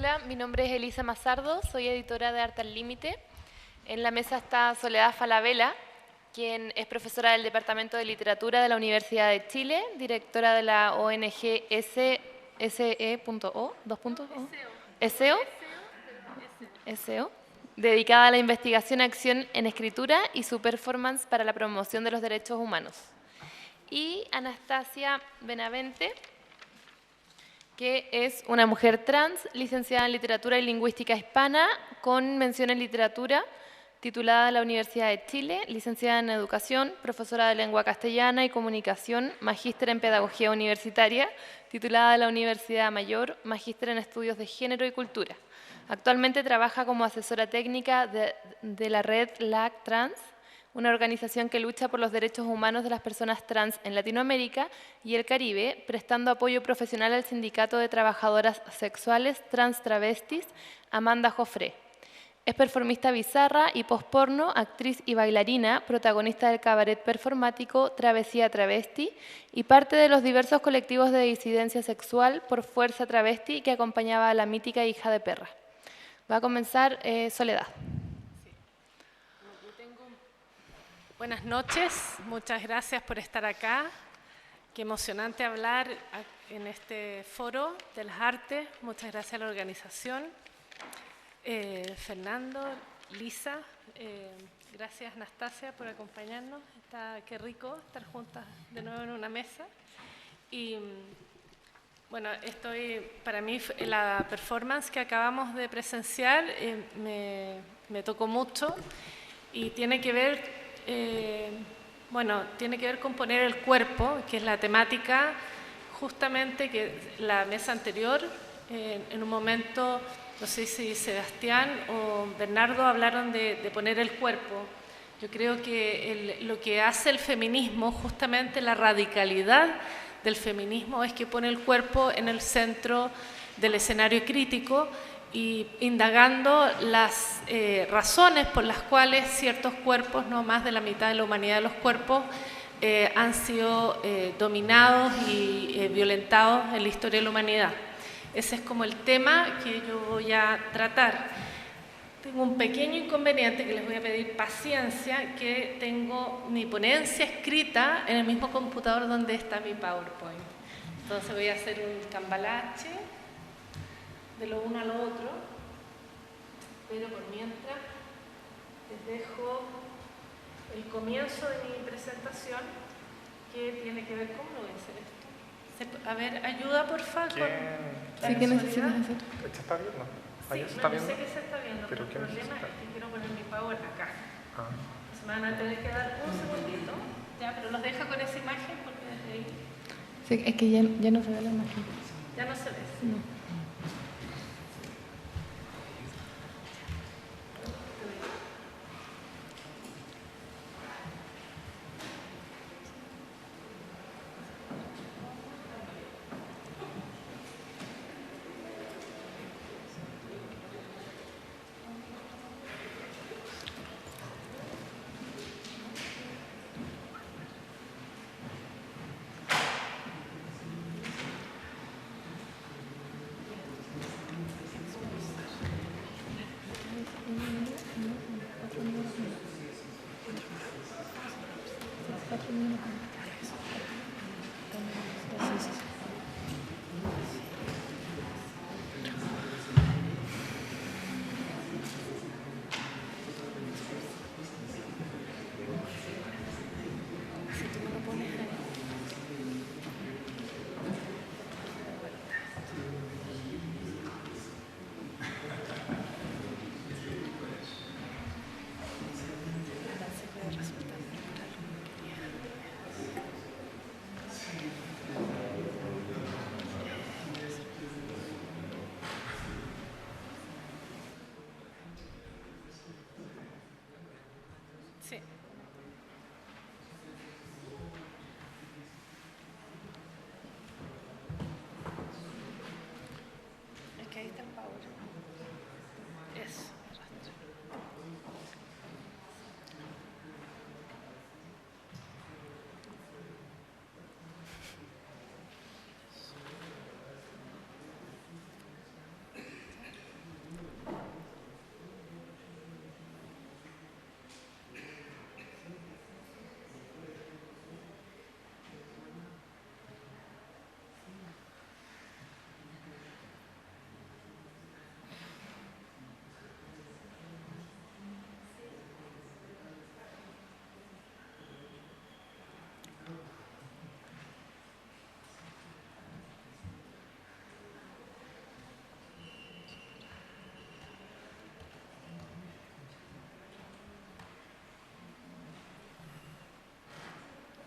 Hola, mi nombre es Elisa Mazardo, soy editora de Arte al Límite. En la mesa está Soledad Falabella, quien es profesora del Departamento de Literatura de la Universidad de Chile, directora de la ONG SE.o, SEO, SEO, dedicada a la investigación, acción en escritura y su performance para la promoción de los derechos humanos. Y Anastasia Benavente, que es una mujer trans, licenciada en Literatura y Lingüística Hispana, con mención en Literatura, titulada de la Universidad de Chile, licenciada en Educación, profesora de Lengua Castellana y Comunicación, magíster en Pedagogía Universitaria, titulada de la Universidad Mayor, magíster en Estudios de Género y Cultura. Actualmente trabaja como asesora técnica de la red LAC Trans, una organización que lucha por los derechos humanos de las personas trans en Latinoamérica y el Caribe, prestando apoyo profesional al Sindicato de Trabajadoras Sexuales Trans Travestis, Amanda Joffre. Es performista bizarra y posporno, actriz y bailarina, protagonista del cabaret performático Travesía Travesti y parte de los diversos colectivos de disidencia sexual por Fuerza Travesti que acompañaba a la mítica Hija de Perra. Va a comenzar Soledad. Buenas noches, muchas gracias por estar acá. Qué emocionante hablar en este foro de las artes. Muchas gracias a la organización. Fernando, Lisa, gracias Anastasia por acompañarnos. Qué rico estar juntas de nuevo en una mesa. Y bueno, para mí la performance que acabamos de presenciar me tocó mucho y tiene que ver con poner el cuerpo, que es la temática justamente que la mesa anterior, en un momento, no sé si Sebastián o Bernardo hablaron de poner el cuerpo. Yo creo que lo que hace el feminismo, justamente la radicalidad del feminismo, es que pone el cuerpo en el centro del escenario crítico y indagando las razones por las cuales ciertos cuerpos, no más de la mitad de la humanidad de los cuerpos, han sido dominados y violentados en la historia de la humanidad. Ese es como el tema que yo voy a tratar. Tengo un pequeño inconveniente que les voy a pedir paciencia, que tengo mi ponencia escrita en el mismo computador donde está mi PowerPoint. Entonces voy a hacer un cambalache de lo uno a lo otro, pero por mientras les dejo el comienzo de mi presentación, que tiene que ver con, ¿cómo lo voy a hacer esto? A ver, ayuda por favor. Sí, ¿qué necesitas hacer? ¿Se está viendo? Sí, ¿Se está viendo? sé que se está viendo, pero el problema es que quiero poner mi power acá. Se me van a tener que dar un segundito, ya, pero los deja con esa imagen porque desde ahí... Sí, es que ya no se ve la imagen. Ya no se ve. No.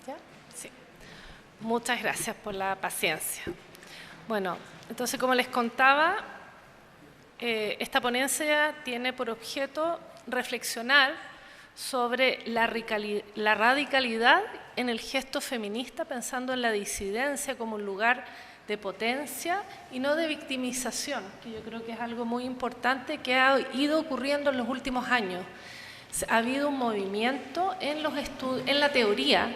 ¿Ya? Sí. Muchas gracias por la paciencia. Bueno, entonces, como les contaba, esta ponencia tiene por objeto reflexionar sobre la radicalidad en el gesto feminista, pensando en la disidencia como un lugar de potencia y no de victimización, que yo creo que es algo muy importante que ha ido ocurriendo en los últimos años. Ha habido un movimiento en la teoría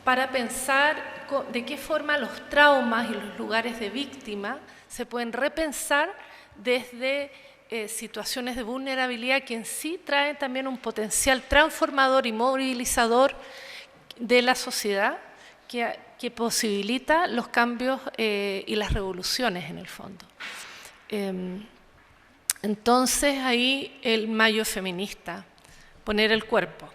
para pensar de qué forma los traumas y los lugares de víctima se pueden repensar desde situaciones de vulnerabilidad que en sí traen también un potencial transformador y movilizador de la sociedad que posibilita los cambios y las revoluciones en el fondo. Entonces ahí el mayo feminista, poner el cuerpo.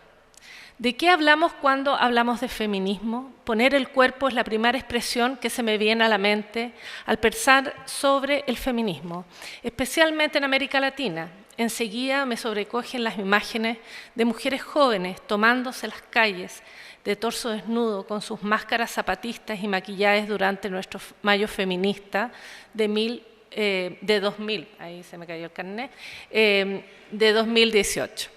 ¿De qué hablamos cuando hablamos de feminismo? Poner el cuerpo es la primera expresión que se me viene a la mente al pensar sobre el feminismo, especialmente en América Latina. Enseguida me sobrecogen las imágenes de mujeres jóvenes tomándose las calles de torso desnudo con sus máscaras zapatistas y maquillajes durante nuestro mayo feminista de 2000, ahí se me cayó el carnet, de 2018.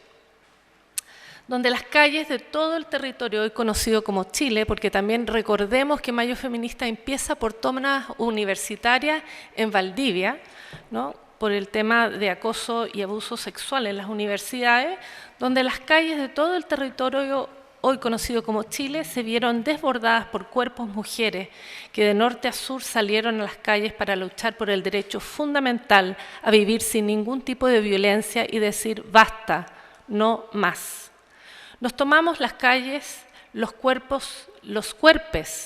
Donde las calles de todo el territorio hoy conocido como Chile, porque también recordemos que Mayo Feminista empieza por tomas universitarias en Valdivia, ¿no?, por el tema de acoso y abuso sexual en las universidades, donde las calles de todo el territorio hoy conocido como Chile se vieron desbordadas por cuerpos mujeres que de norte a sur salieron a las calles para luchar por el derecho fundamental a vivir sin ningún tipo de violencia y decir basta, no más. Nos tomamos las calles, los cuerpos,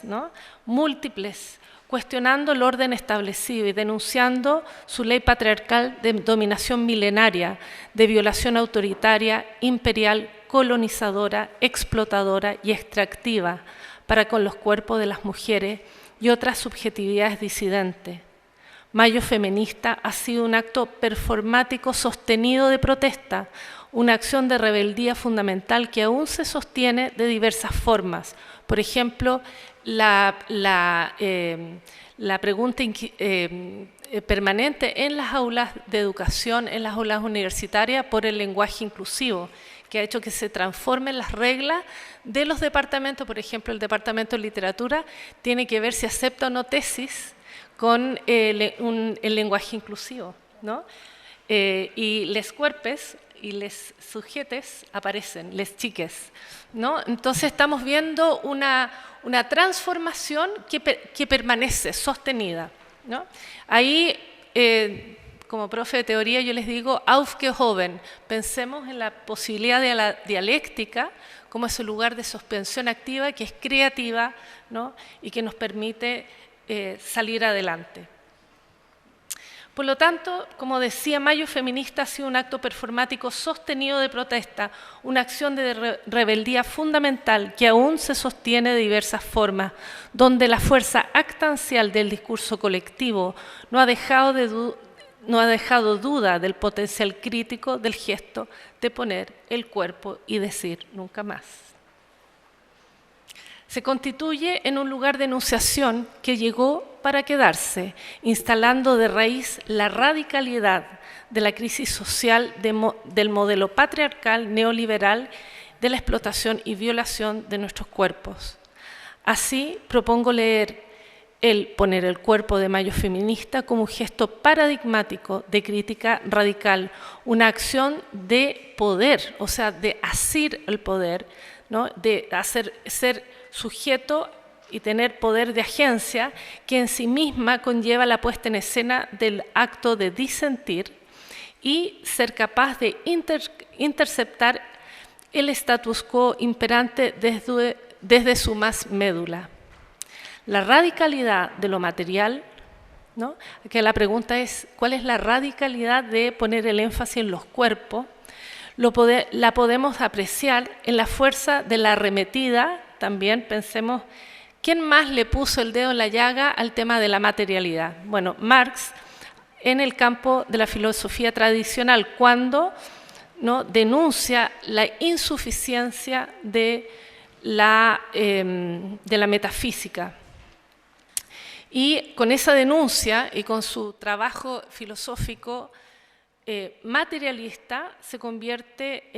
¿no?, múltiples, cuestionando el orden establecido y denunciando su ley patriarcal de dominación milenaria, de violación autoritaria, imperial, colonizadora, explotadora y extractiva para con los cuerpos de las mujeres y otras subjetividades disidentes. Mayo Feminista ha sido un acto performático sostenido de protesta, una acción de rebeldía fundamental que aún se sostiene de diversas formas. Por ejemplo, la pregunta permanente en las aulas de educación, en las aulas universitarias, por el lenguaje inclusivo, que ha hecho que se transformen las reglas de los departamentos. Por ejemplo, el departamento de literatura tiene que ver si acepta o no tesis con el lenguaje inclusivo, ¿no? Y les cuerpes y les sujetes aparecen, les chiques, ¿no? Entonces estamos viendo una transformación que permanece sostenida, ¿no? Ahí, como profe de teoría, yo les digo, aufgehoben, pensemos en la posibilidad de la dialéctica como ese lugar de suspensión activa que es creativa, ¿no?, y que nos permite salir adelante. Por lo tanto, como decía, Mayo Feminista ha sido un acto performático sostenido de protesta, una acción de rebeldía fundamental que aún se sostiene de diversas formas, donde la fuerza actancial del discurso colectivo no ha dejado duda del potencial crítico del gesto de poner el cuerpo y decir nunca más. Se constituye en un lugar de enunciación que llegó para quedarse, instalando de raíz la radicalidad de la crisis social del modelo patriarcal neoliberal de la explotación y violación de nuestros cuerpos. Así, propongo leer el poner el cuerpo de Mayo Feminista como un gesto paradigmático de crítica radical, una acción de poder, o sea, de asir el poder, ¿no?, de ser sujeto y tener poder de agencia que en sí misma conlleva la puesta en escena del acto de disentir y ser capaz de interceptar el status quo imperante desde su más médula. La radicalidad de lo material, ¿no?, que la pregunta es ¿cuál es la radicalidad de poner el énfasis en los cuerpos? La podemos apreciar en la fuerza de la arremetida. También pensemos, ¿quién más le puso el dedo en la llaga al tema de la materialidad? Bueno, Marx, en el campo de la filosofía tradicional, cuando, ¿no?, denuncia la insuficiencia de de la metafísica. Y con esa denuncia y con su trabajo filosófico materialista se convierte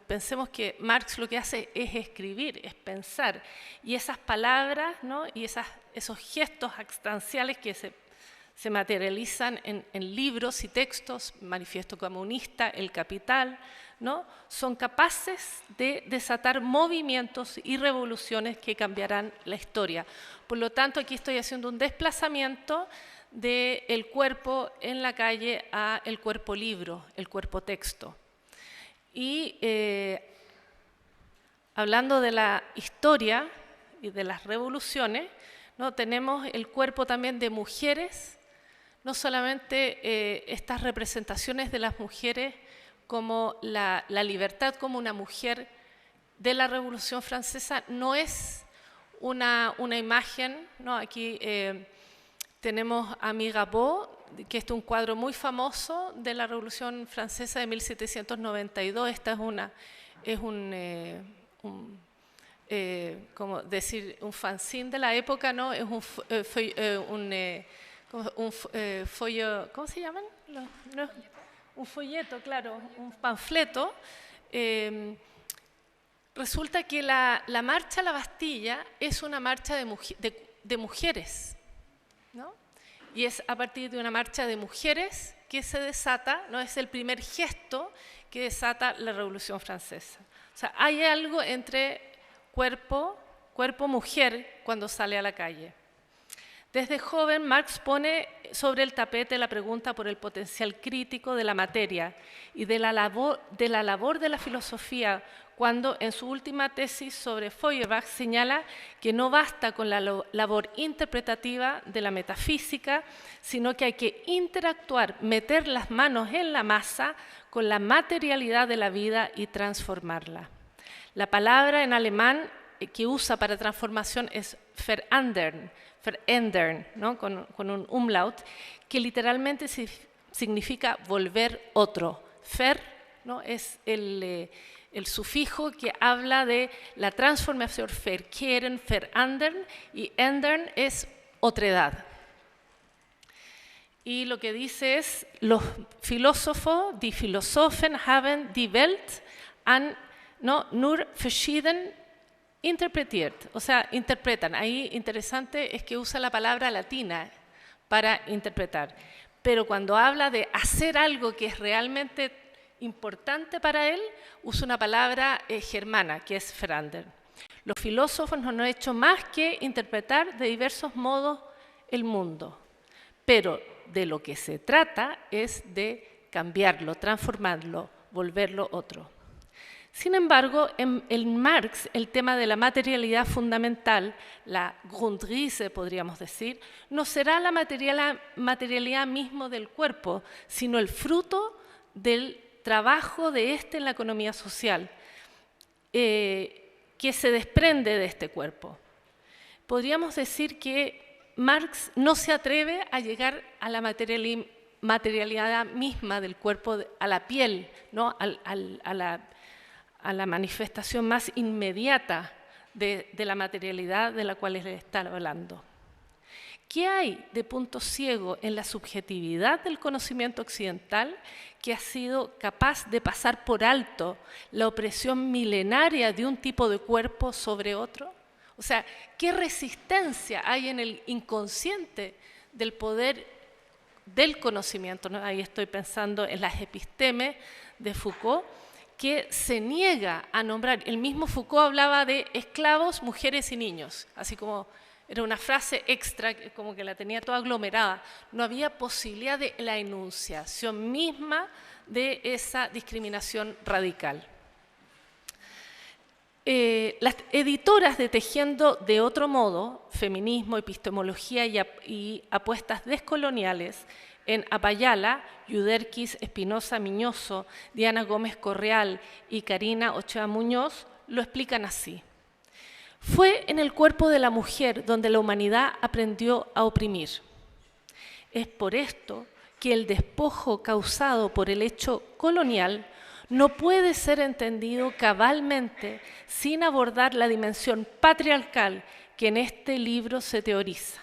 pensemos que Marx lo que hace es escribir, es pensar, y esas palabras, ¿no? Y esos gestos acstanciales que se materializan en libros y textos, Manifiesto Comunista, El Capital, ¿no? Son capaces de desatar movimientos y revoluciones que cambiarán la historia. Por lo tanto, aquí estoy haciendo un desplazamiento del cuerpo en la calle a el cuerpo libro, el cuerpo texto. Y hablando de la historia y de las revoluciones, ¿no? Tenemos el cuerpo también de mujeres, no solamente estas representaciones de las mujeres como la libertad como una mujer de la Revolución Francesa, no es una imagen, ¿no? Aquí tenemos a Mirabeau, que es un cuadro muy famoso de la Revolución Francesa de 1792. Esta es como decir, un fanzine de la época, ¿no? Es un folio, ¿cómo se llaman? No, un folleto, claro, un panfleto. Resulta que la marcha a la Bastilla es una marcha de mujeres, ¿no? Y es a partir de una marcha de mujeres que se desata, ¿no? Es el primer gesto que desata la Revolución Francesa. O sea, hay algo entre cuerpo-mujer cuando sale a la calle. Desde joven, Marx pone sobre el tapete la pregunta por el potencial crítico de la materia y de la labor de la filosofía, cuando en su última tesis sobre Feuerbach señala que no basta con la labor interpretativa de la metafísica, sino que hay que interactuar, meter las manos en la masa con la materialidad de la vida y transformarla. La palabra en alemán que usa para transformación es verändern, ¿no? con un umlaut, que literalmente significa volver otro. Ver, ¿no? Es el sufijo que habla de la transformación, verkehren, verändern, y ändern es otredad. Y lo que dice es, los filósofos, die Philosophen haben die Welt nur verschieden interpretiert, o sea, interpretan. Ahí interesante es que usa la palabra latina para interpretar. Pero cuando habla de hacer algo que es realmente importante para él, usa una palabra germana, que es verändern. Los filósofos no han hecho más que interpretar de diversos modos el mundo. Pero de lo que se trata es de cambiarlo, transformarlo, volverlo otro. Sin embargo, en Marx el tema de la materialidad fundamental, la Grundrisse podríamos decir, no será la materialidad mismo del cuerpo, sino el fruto del trabajo de en la economía social, que se desprende de este cuerpo. Podríamos decir que Marx no se atreve a llegar a la materialidad misma del cuerpo, a la piel, ¿no? a la manifestación más inmediata de la materialidad de la cual les está hablando. ¿Qué hay de punto ciego en la subjetividad del conocimiento occidental que ha sido capaz de pasar por alto la opresión milenaria de un tipo de cuerpo sobre otro? O sea, ¿qué resistencia hay en el inconsciente del poder del conocimiento, ¿no? Ahí estoy pensando en las epistemes de Foucault, que se niega a nombrar. El mismo Foucault hablaba de esclavos, mujeres y niños, así como era una frase extra, como que la tenía toda aglomerada. No había posibilidad de la enunciación misma de esa discriminación radical. Las editoras de Tejiendo de otro modo, feminismo, epistemología y apuestas descoloniales, en Apayala, Yuderquis, Espinosa Miñoso, Diana Gómez Correal y Karina Ochoa Muñoz lo explican así. Fue en el cuerpo de la mujer donde la humanidad aprendió a oprimir. Es por esto que el despojo causado por el hecho colonial no puede ser entendido cabalmente sin abordar la dimensión patriarcal que en este libro se teoriza,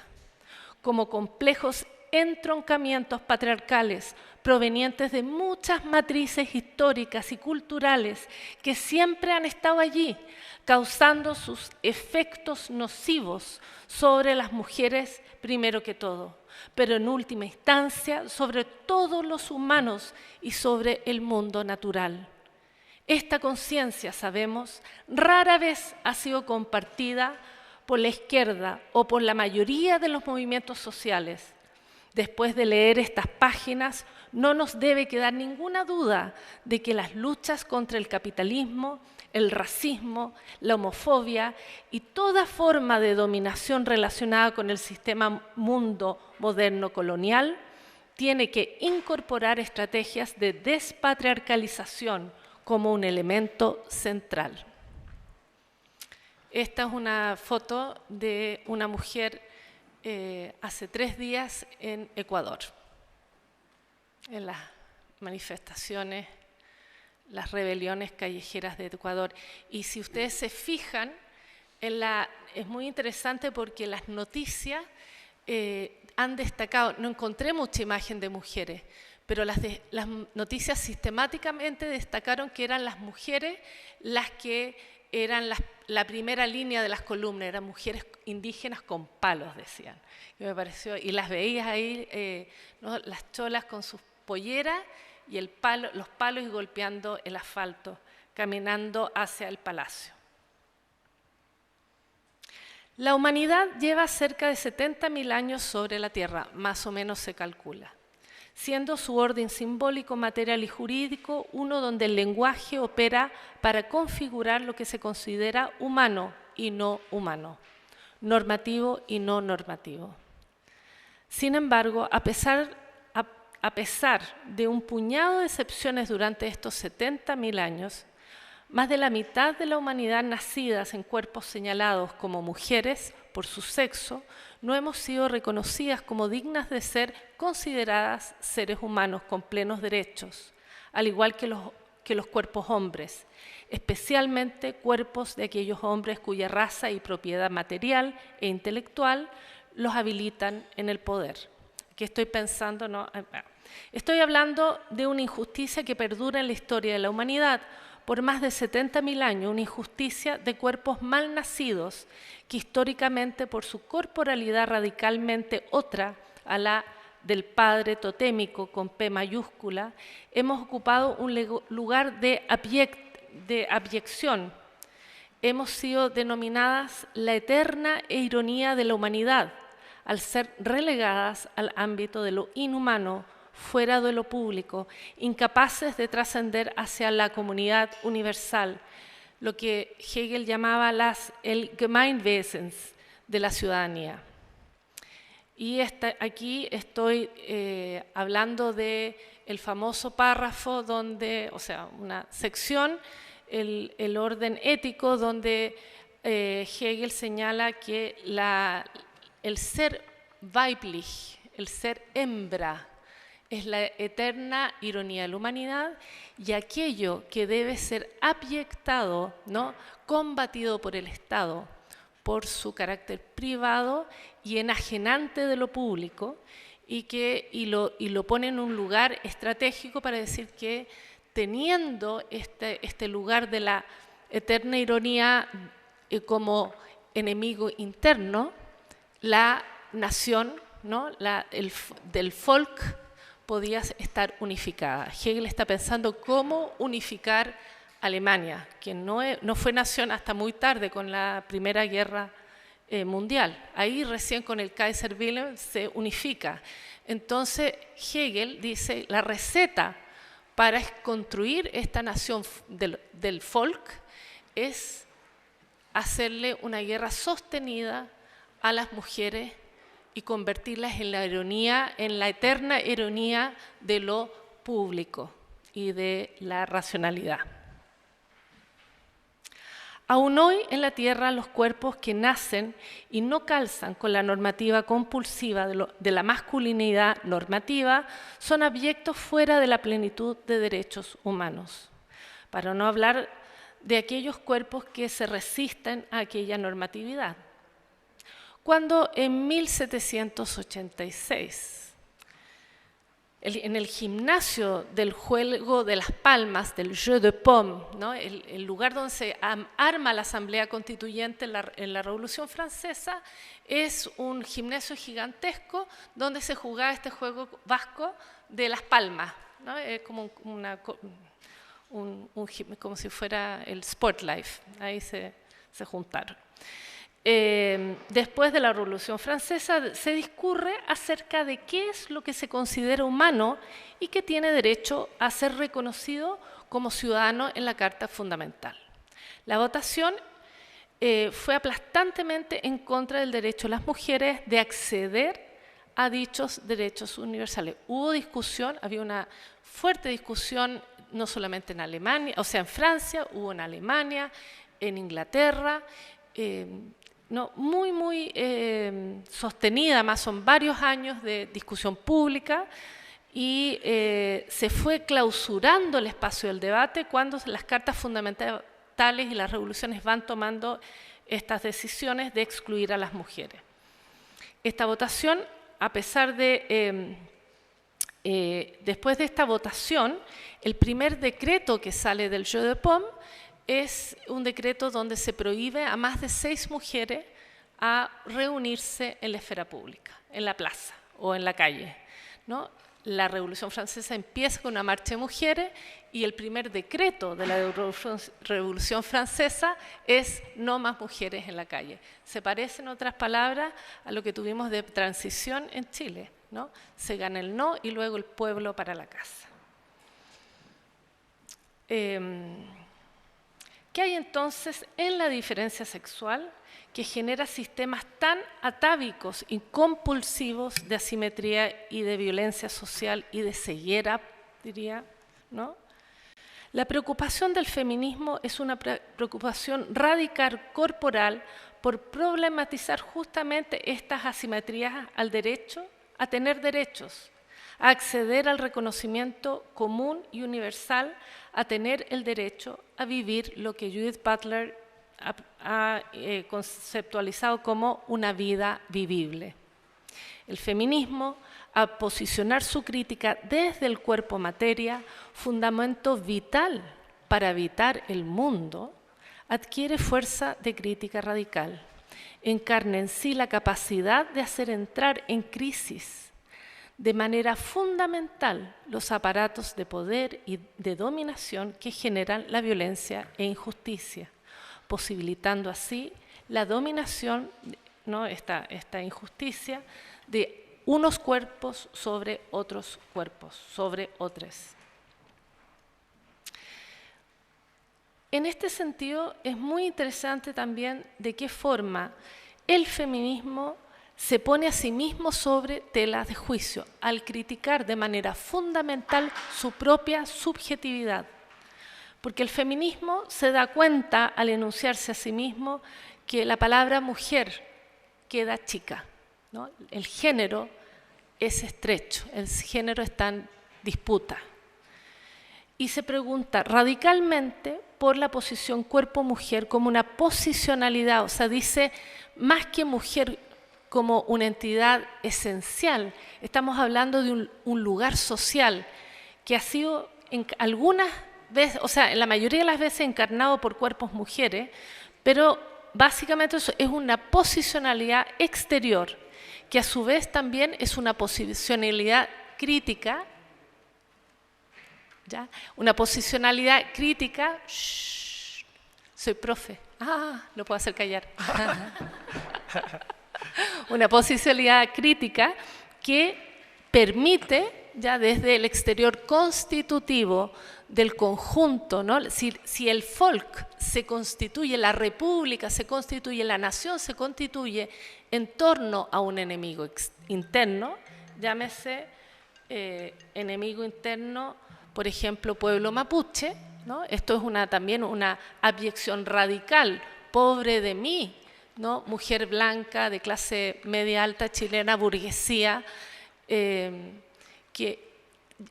como complejos entroncamientos patriarcales provenientes de muchas matrices históricas y culturales que siempre han estado allí, causando sus efectos nocivos sobre las mujeres primero que todo, pero en última instancia sobre todos los humanos y sobre el mundo natural. Esta conciencia, sabemos, rara vez ha sido compartida por la izquierda o por la mayoría de los movimientos sociales. Después de leer estas páginas, no nos debe quedar ninguna duda de que las luchas contra el capitalismo, el racismo, la homofobia y toda forma de dominación relacionada con el sistema mundo moderno colonial tiene que incorporar estrategias de despatriarcalización como un elemento central. Esta es una foto de una mujer hace 3 días en Ecuador, en las manifestaciones, las rebeliones callejeras de Ecuador. Y si ustedes se fijan, es muy interesante porque las noticias han destacado, no encontré mucha imagen de mujeres, pero las noticias sistemáticamente destacaron que eran las mujeres las que eran la primera línea de las columnas, eran mujeres indígenas con palos, decían. Y me pareció, y las veías ahí, ¿no? Las cholas con sus polleras y los palos y golpeando el asfalto, caminando hacia el palacio. La humanidad lleva cerca de 70.000 años sobre la Tierra, más o menos se calcula, siendo su orden simbólico, material y jurídico uno donde el lenguaje opera para configurar lo que se considera humano y no humano, normativo y no normativo. Sin embargo, a pesar de un puñado de excepciones durante estos 70.000 años, más de la mitad de la humanidad nacidas en cuerpos señalados como mujeres por su sexo, no hemos sido reconocidas como dignas de ser consideradas seres humanos con plenos derechos, al igual que los cuerpos hombres, especialmente cuerpos de aquellos hombres cuya raza y propiedad material e intelectual los habilitan en el poder. Aquí estoy pensando, ¿no? Estoy hablando de una injusticia que perdura en la historia de la humanidad por más de 70.000 años, una injusticia de cuerpos mal nacidos que históricamente por su corporalidad radicalmente otra a la del padre totémico con P mayúscula, hemos ocupado un lugar de abyección. Hemos sido denominadas la eterna ironía de la humanidad, al ser relegadas al ámbito de lo inhumano, fuera de lo público, incapaces de trascender hacia la comunidad universal, lo que Hegel llamaba el Gemeinwesens de la ciudadanía. Y aquí estoy hablando del famoso párrafo donde, o sea, una sección, el orden ético, donde Hegel señala que el ser weiblich, el ser hembra, es la eterna ironía de la humanidad y aquello que debe ser abyectado, ¿no? Combatido por el Estado, por su carácter privado y enajenante de lo público, y lo pone en un lugar estratégico para decir que teniendo este lugar de la eterna ironía como enemigo interno, la nación, ¿no? del folk podía estar unificada. Hegel está pensando cómo unificar Alemania, que no fue nación hasta muy tarde con la Primera Guerra Mundial. Ahí recién con el Kaiser Wilhelm se unifica. Entonces Hegel dice la receta para construir esta nación del folk es hacerle una guerra sostenida a las mujeres y convertirlas en la ironía, en la eterna ironía de lo público y de la racionalidad. Aún hoy en la Tierra los cuerpos que nacen y no calzan con la normativa compulsiva de la masculinidad normativa son abyectos fuera de la plenitud de derechos humanos. para no hablar de aquellos cuerpos que se resisten a aquella normatividad. Cuando en 1786, en el gimnasio del juego de las palmas, del Jeu de Paume, ¿no? el lugar donde se arma la Asamblea Constituyente en la Revolución Francesa, es un gimnasio gigantesco donde se jugaba este juego vasco de las palmas, ¿no? Es como como si fuera el Sport Life, ahí se juntaron. Después de la Revolución Francesa se discurre acerca de qué es lo que se considera humano y que tiene derecho a ser reconocido como ciudadano en la Carta Fundamental. La votación fue aplastantemente en contra del derecho de las mujeres de acceder a dichos derechos universales. Hubo discusión, había una fuerte discusión no solamente en Alemania, o sea, en Francia, hubo en Alemania, en Inglaterra, no, muy sostenida, más son varios años de discusión pública y se fue clausurando el espacio del debate cuando las cartas fundamentales y las revoluciones van tomando estas decisiones de excluir a las mujeres. Esta votación, a pesar de, después de esta votación, el primer decreto que sale del Jeu de Paume es un decreto donde se prohíbe a más de 6 mujeres a reunirse en la esfera pública, en la plaza o en la calle, ¿no? La Revolución Francesa empieza con una marcha de mujeres y el primer decreto de la Revolución Francesa es no más mujeres en la calle. Se parece, en otras palabras, a lo que tuvimos de transición en Chile, ¿no? Se gana el no y luego el pueblo para la casa. ¿Qué hay entonces en la diferencia sexual que genera sistemas tan atávicos y compulsivos de asimetría y de violencia social y de ceguera, diría, ¿no? La preocupación del feminismo es una preocupación radical corporal por problematizar justamente estas asimetrías al derecho a tener derechos, a acceder al reconocimiento común y universal, a tener el derecho a vivir lo que Judith Butler ha conceptualizado como una vida vivible. El feminismo, a posicionar su crítica desde el cuerpo materia, fundamento vital para habitar el mundo, adquiere fuerza de crítica radical. Encarna en sí la capacidad de hacer entrar en crisis de manera fundamental los aparatos de poder y de dominación que generan la violencia e injusticia, posibilitando así la dominación, ¿no? esta injusticia de unos cuerpos sobre otros cuerpos, sobre otros. En este sentido, es muy interesante también de qué forma el feminismo se pone a sí mismo sobre tela de juicio, al criticar de manera fundamental su propia subjetividad. Porque el feminismo se da cuenta, al enunciarse a sí mismo, que la palabra mujer queda chica, ¿no? El género es estrecho, el género está en disputa. Y se pregunta radicalmente por la posición cuerpo-mujer como una posicionalidad, o sea, dice más que mujer como una entidad esencial, estamos hablando de un lugar social que ha sido en algunas veces, o sea, en la mayoría de las veces encarnado por cuerpos mujeres, pero básicamente eso es una posicionalidad exterior, que a su vez también es una posicionalidad crítica, ¿ya? Una posicionalidad crítica, shh, soy profe, lo puedo hacer callar. Una posicionalidad crítica que permite, ya desde el exterior constitutivo del conjunto, ¿no? Si el folk se constituye, la república se constituye, la nación se constituye en torno a un enemigo interno, llámese enemigo interno, por ejemplo, pueblo mapuche, ¿no? Esto es también una abyección radical, pobre de mí, ¿no? Mujer blanca de clase media alta chilena, burguesía, que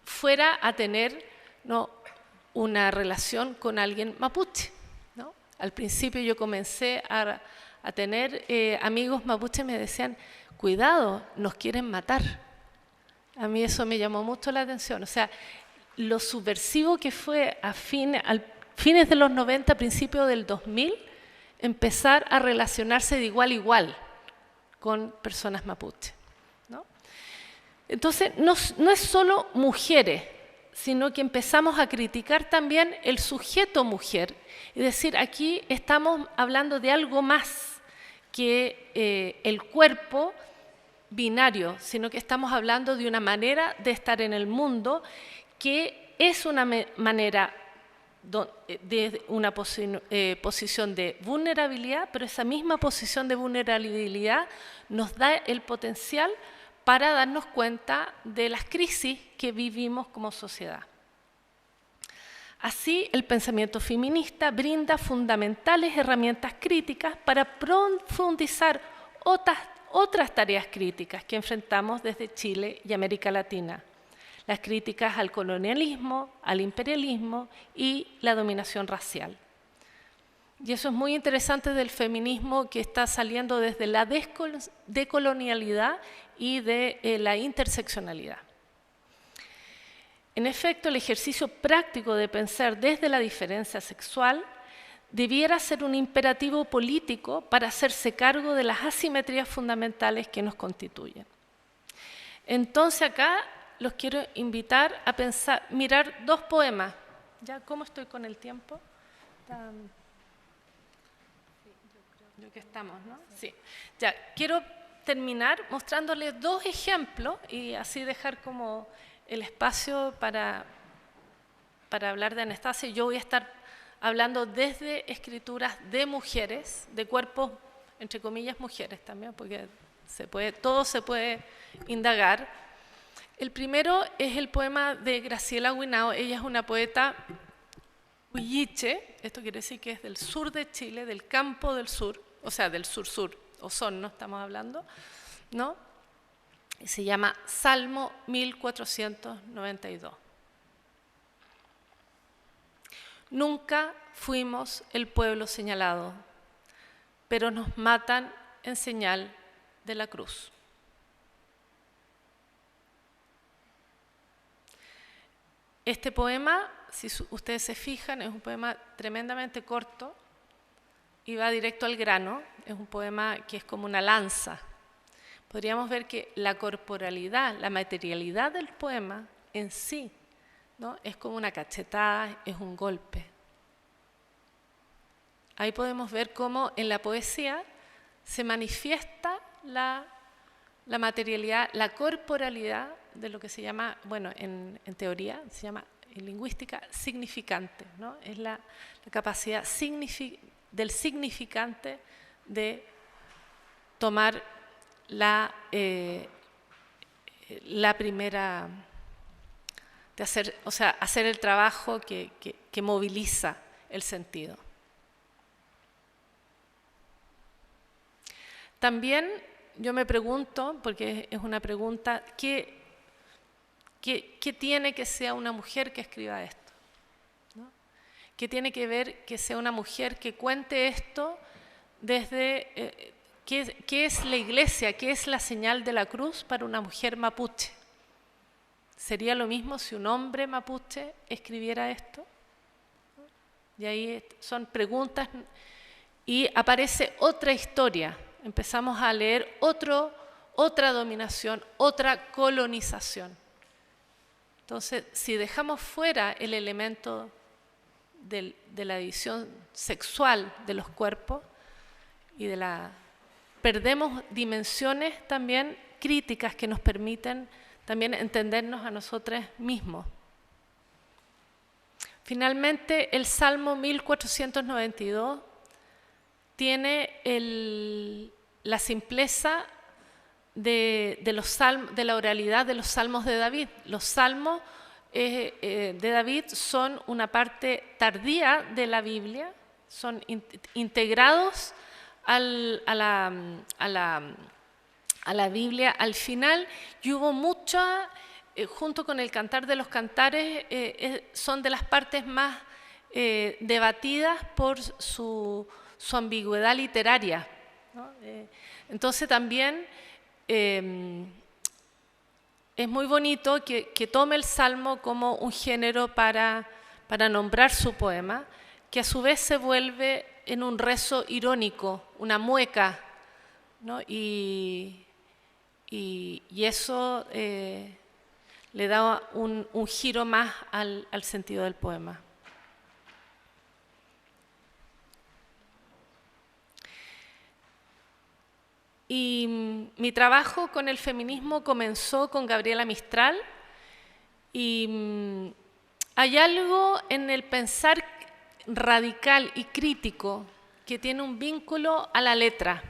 fuera a tener, ¿no? una relación con alguien mapuche, ¿no? Al principio yo comencé a tener amigos mapuches, me decían, cuidado, nos quieren matar. A mí eso me llamó mucho la atención. O sea, lo subversivo que fue a fines de los 90, principios del 2000, empezar a relacionarse de igual a igual con personas mapuches, ¿no? Entonces, no es solo mujeres, sino que empezamos a criticar también el sujeto mujer. Es decir, aquí estamos hablando de algo más que el cuerpo binario, sino que estamos hablando de una manera de estar en el mundo que es una manera de una posición de vulnerabilidad, pero esa misma posición de vulnerabilidad nos da el potencial para darnos cuenta de las crisis que vivimos como sociedad. Así, el pensamiento feminista brinda fundamentales herramientas críticas para profundizar otras tareas críticas que enfrentamos desde Chile y América Latina. Las críticas al colonialismo, al imperialismo y la dominación racial. Y eso es muy interesante del feminismo que está saliendo desde la decolonialidad y de la interseccionalidad. En efecto, el ejercicio práctico de pensar desde la diferencia sexual debiera ser un imperativo político para hacerse cargo de las asimetrías fundamentales que nos constituyen. Entonces acá los quiero invitar a pensar, mirar dos poemas. ¿Ya cómo estoy con el tiempo? Yo que estamos, ¿no? Sí. Ya, quiero terminar mostrándoles dos ejemplos y así dejar como el espacio para hablar de Anastasia. Yo voy a estar hablando desde escrituras de mujeres, de cuerpos, entre comillas, mujeres también, porque todo se puede indagar. El primero es el poema de Graciela Huinao. Ella es una poeta huilliche, esto quiere decir que es del sur de Chile, del campo del sur, o sea, del sur-sur, Osorno estamos hablando, ¿no? Se llama Salmo 1492. Nunca fuimos el pueblo señalado, pero nos matan en señal de la cruz. Este poema, si ustedes se fijan, es un poema tremendamente corto y va directo al grano. Es un poema que es como una lanza. Podríamos ver que la corporalidad, la materialidad del poema en sí, ¿no? Es como una cachetada, es un golpe. Ahí podemos ver cómo en la poesía se manifiesta la materialidad, la corporalidad de lo que se llama, bueno, en teoría se llama en lingüística significante, ¿no? Es la capacidad del significante de tomar la primera, de hacer el trabajo que moviliza el sentido. También yo me pregunto, porque es una pregunta, ¿qué tiene que sea una mujer que escriba esto? ¿No? ¿Qué tiene que ver que sea una mujer que cuente esto desde qué es la iglesia, qué es la señal de la cruz para una mujer mapuche? ¿Sería lo mismo si un hombre mapuche escribiera esto? Y ahí son preguntas y aparece otra historia. Empezamos a leer otra dominación, otra colonización. Entonces, si dejamos fuera el elemento de la división sexual de los cuerpos y perdemos dimensiones también críticas que nos permiten también entendernos a nosotros mismos. Finalmente, el Salmo 1492 tiene la simpleza de la oralidad de los salmos de David. Los salmos de David son una parte tardía de la Biblia, son integrados a la Biblia al final, y hubo mucha junto con el Cantar de los Cantares, son de las partes más debatidas por su ambigüedad literaria, ¿no? Entonces también es muy bonito que tome el Salmo como un género para nombrar su poema, que a su vez se vuelve en un rezo irónico, una mueca, ¿no? Y eso le da un giro más al sentido del poema. Y mi trabajo con el feminismo comenzó con Gabriela Mistral, y hay algo en el pensar radical y crítico que tiene un vínculo a la letra,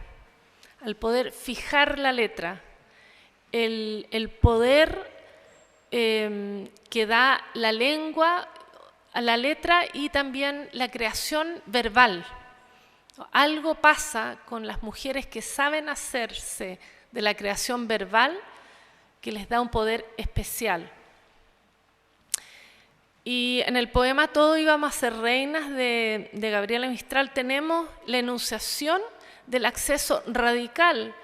al poder fijar la letra, el poder que da la lengua a la letra y también la creación verbal. Algo pasa con las mujeres que saben hacerse de la creación verbal que les da un poder especial. Y en el poema Todo íbamos a ser reinas de Gabriela Mistral tenemos la enunciación del acceso radical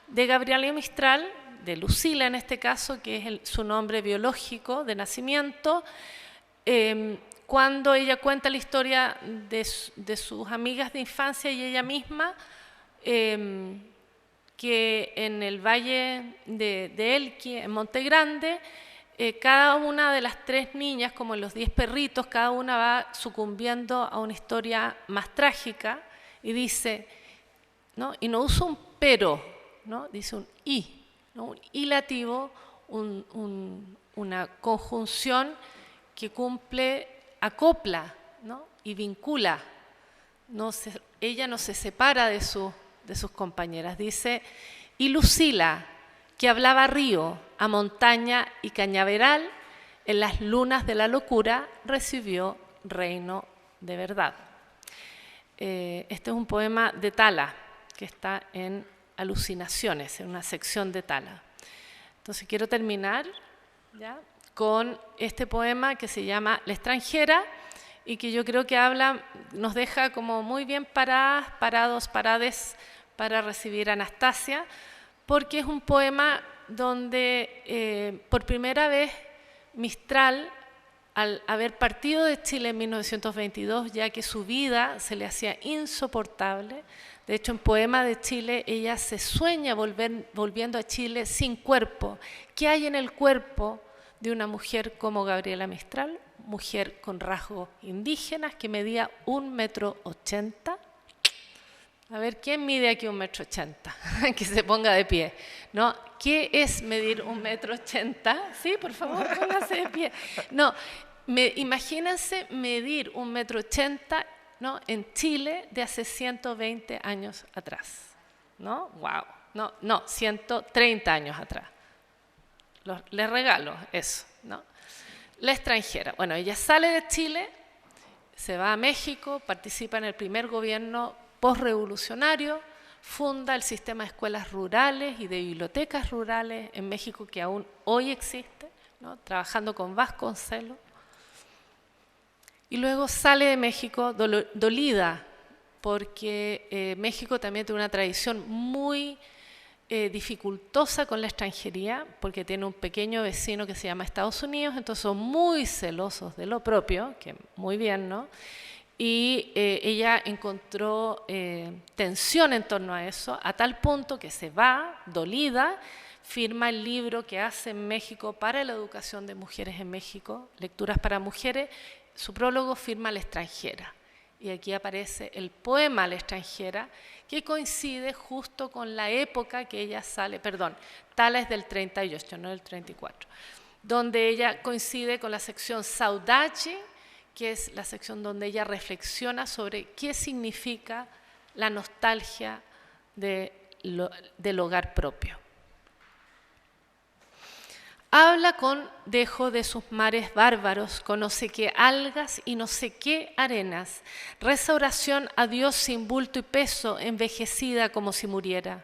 de Gabriela Mistral, de Lucila en este caso, que es su nombre biológico de nacimiento, cuando ella cuenta la historia de sus amigas de infancia y ella misma, que en el valle de Elqui, en Monte Grande, cada una de las 3 niñas, como en los 10 perritos, cada una va sucumbiendo a una historia más trágica, y dice, ¿no? Y no usa un pero, ¿no? Dice un y, ¿no? Un ilativo, una conjunción que cumple, acopla, ¿no? Y vincula. Ella no se separa de sus compañeras. Dice, y Lucila, que hablaba a río, a montaña y cañaveral, en las lunas de la locura recibió reino de verdad. Este es un poema de Tala, que está en Alucinaciones, en una sección de Tala. Entonces quiero terminar ¿ya? Con este poema que se llama La extranjera, y que yo creo que nos deja como muy bien parades para recibir a Anastasia, porque es un poema donde por primera vez Mistral, al haber partido de Chile en 1922, ya que su vida se le hacía insoportable, de hecho en Poema de Chile ella se sueña volviendo a Chile sin cuerpo. ¿Qué hay en el cuerpo de una mujer como Gabriela Mistral? Mujer con rasgos indígenas que medía 1,80 m. A ver, ¿quién mide aquí 1,80 m? Que se ponga de pie, ¿no? ¿Qué es medir 1,80 m? Sí, por favor, póngase de pie. No, imagínense medir 1,80 m, ¿no? En Chile de hace 120 años atrás, ¿no? ¡Wow! No, 130 años atrás. Les regalo eso, ¿no? La extranjera. Bueno, ella sale de Chile, se va a México, participa en el primer gobierno postrevolucionario, funda el sistema de escuelas rurales y de bibliotecas rurales en México, que aún hoy existe, ¿no? Trabajando con Vasconcelos. Y luego sale de México dolida, porque México también tiene una tradición muy dificultosa con la extranjería, porque tiene un pequeño vecino que se llama Estados Unidos, entonces son muy celosos de lo propio, que muy bien, ¿no? Y ella encontró tensión en torno a eso, a tal punto que se va dolida, firma el libro que hace en México para la educación de mujeres en México, Lecturas para Mujeres. Su prólogo firma La extranjera, y aquí aparece el poema La extranjera, que coincide justo con la época que ella sale, Tala es del 38, no del 34, donde ella coincide con la sección Saudade, que es la sección donde ella reflexiona sobre qué significa la nostalgia del hogar propio. Habla con dejo de sus mares bárbaros, con no sé qué algas y no sé qué arenas. Reza oración a Dios sin bulto y peso, envejecida como si muriera.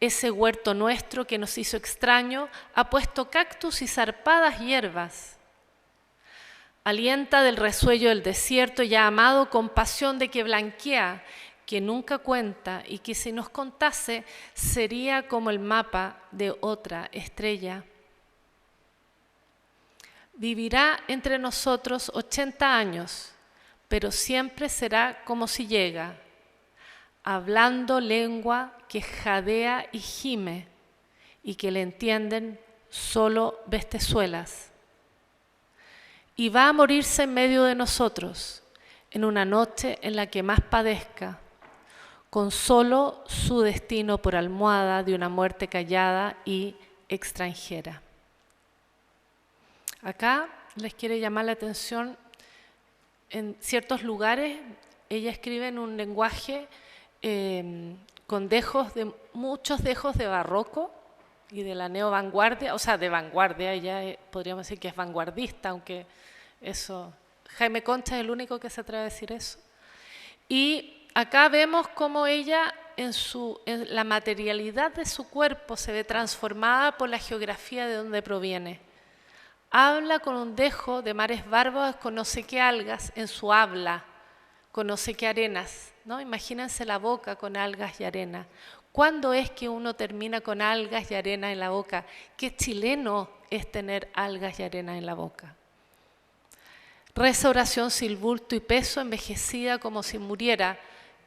Ese huerto nuestro que nos hizo extraño ha puesto cactus y zarpadas hierbas. Alienta del resuello del desierto y ha amado con pasión de que blanquea, que nunca cuenta y que si nos contase sería como el mapa de otra estrella. Vivirá entre nosotros 80 años, pero siempre será como si llega, hablando lengua que jadea y gime y que le entienden solo bestezuelas. Y va a morirse en medio de nosotros, en una noche en la que más padezca, con solo su destino por almohada de una muerte callada y extranjera. Acá les quiere llamar la atención, en ciertos lugares ella escribe en un lenguaje con muchos dejos de barroco y de la neovanguardia, o sea, de vanguardia. Ella podríamos decir que es vanguardista, aunque eso, Jaime Concha es el único que se atreve a decir eso. Y acá vemos cómo ella, en la materialidad de su cuerpo, se ve transformada por la geografía de donde proviene. Habla con un dejo de mares bárbaros con no sé qué algas en su habla, con no sé qué arenas, ¿no? Imagínense la boca con algas y arena. ¿Cuándo es que uno termina con algas y arena en la boca? ¿Qué chileno es tener algas y arena en la boca? Reza oración sin bulto y peso, envejecida como si muriera.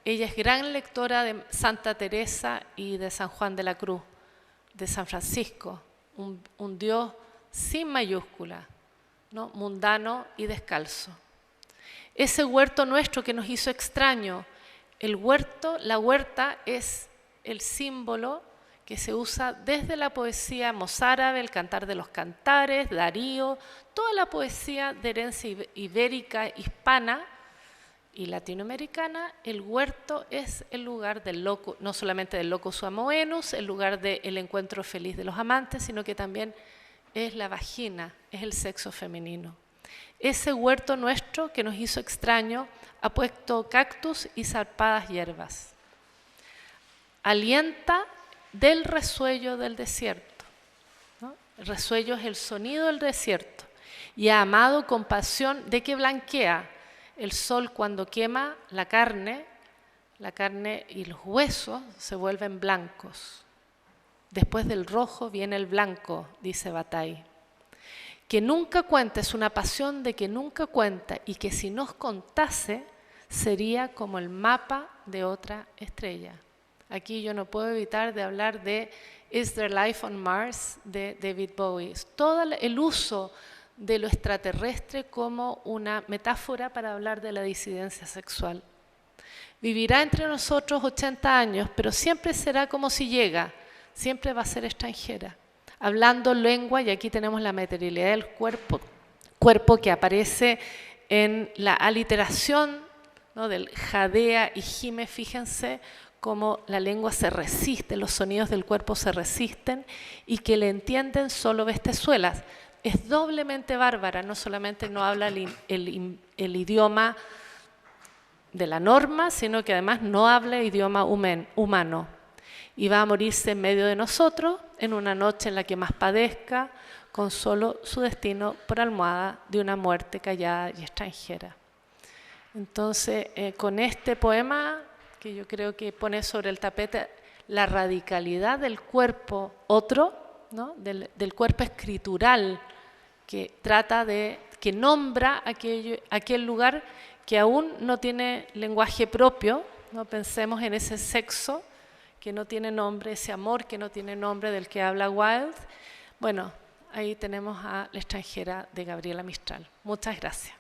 Ella es gran lectora de Santa Teresa y de San Juan de la Cruz, de San Francisco, un Dios sin mayúscula, ¿no? Mundano y descalzo. Ese huerto nuestro que nos hizo extraño, el huerto, la huerta es el símbolo que se usa desde la poesía mozárabe, el Cantar de los Cantares, Darío, toda la poesía de herencia ibérica, hispana y latinoamericana. El huerto es el lugar del loco, no solamente del locus amoenus, el lugar del encuentro feliz de los amantes, sino que también es la vagina, es el sexo femenino. Ese huerto nuestro que nos hizo extraño ha puesto cactus y zarpadas hierbas. Alienta del resuello del desierto, ¿no? El resuello es el sonido del desierto. Y ha amado con pasión de que blanquea. El sol cuando quema la carne y los huesos se vuelven blancos. Después del rojo viene el blanco, dice Bataille. Que nunca cuenta es una pasión de que nunca cuenta y que si nos contase sería como el mapa de otra estrella. Aquí yo no puedo evitar de hablar de Is There Life on Mars de David Bowie. Todo el uso de lo extraterrestre como una metáfora para hablar de la disidencia sexual. Vivirá entre nosotros 80 años, pero siempre será como si llega, siempre va a ser extranjera. Hablando lengua, y aquí tenemos la materialidad del cuerpo que aparece en la aliteración, ¿no? Del jadea y gime. Fíjense cómo la lengua se resiste, los sonidos del cuerpo se resisten y que le entienden solo bestezuelas. Es doblemente bárbara, no solamente no habla el idioma de la norma, sino que además no habla idioma humano. Y va a morirse en medio de nosotros en una noche en la que más padezca, con solo su destino por almohada de una muerte callada y extranjera. Entonces, con este poema, que yo creo que pone sobre el tapete la radicalidad del cuerpo otro, ¿no? del cuerpo escritural, que trata que nombra aquel lugar que aún no tiene lenguaje propio, ¿no? Pensemos en ese sexo que no tiene nombre, ese amor que no tiene nombre del que habla Wilde. Bueno, ahí tenemos a La extranjera de Gabriela Mistral. Muchas gracias.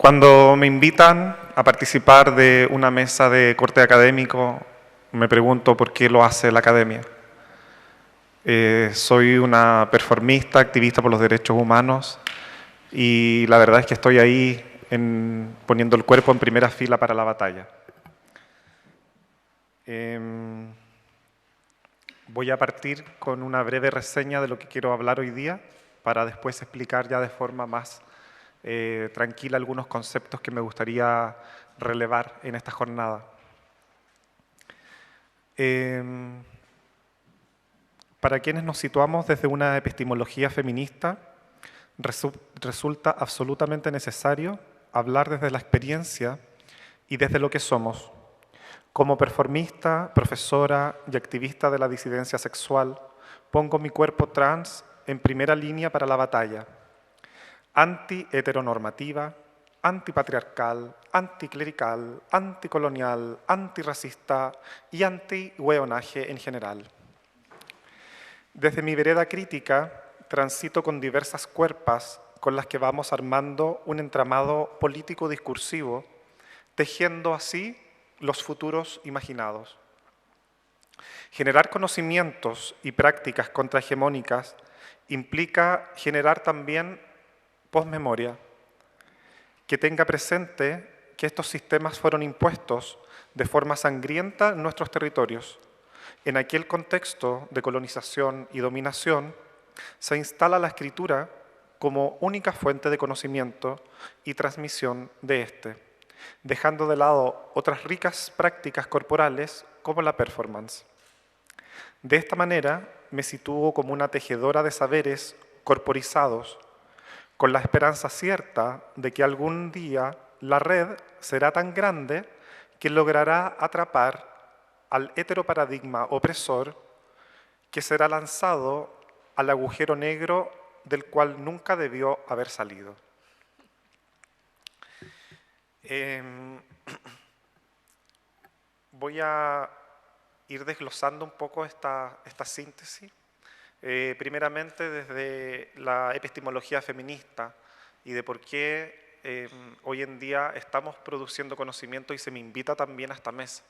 Cuando me invitan a participar de una mesa de corte académico, me pregunto por qué lo hace la academia. Soy una performista, activista por los derechos humanos y la verdad es que estoy ahí poniendo el cuerpo en primera fila para la batalla. Voy a partir con una breve reseña de lo que quiero hablar hoy día para después explicar ya de forma más tranquila algunos conceptos que me gustaría relevar en esta jornada. Para quienes nos situamos desde una epistemología feminista, resulta absolutamente necesario hablar desde la experiencia y desde lo que somos. Como performista, profesora y activista de la disidencia sexual, pongo mi cuerpo trans en primera línea para la batalla. Anti-heteronormativa, antipatriarcal, anticlerical, anticolonial, antirracista y anti-hueonaje en general. Desde mi vereda crítica, transito con diversas cuerpas con las que vamos armando un entramado político-discursivo, tejiendo así los futuros imaginados. Generar conocimientos y prácticas contrahegemónicas implica generar también posmemoria, que tenga presente que estos sistemas fueron impuestos de forma sangrienta en nuestros territorios. En aquel contexto de colonización y dominación, se instala la escritura como única fuente de conocimiento y transmisión de éste, dejando de lado otras ricas prácticas corporales como la performance. De esta manera, me sitúo como una tejedora de saberes corporizados, con la esperanza cierta de que algún día la red será tan grande que logrará atrapar al heteroparadigma opresor que será lanzado al agujero negro del cual nunca debió haber salido. Voy a ir desglosando un poco esta síntesis. Primeramente desde la epistemología feminista y de por qué hoy en día estamos produciendo conocimiento y se me invita también a esta mesa.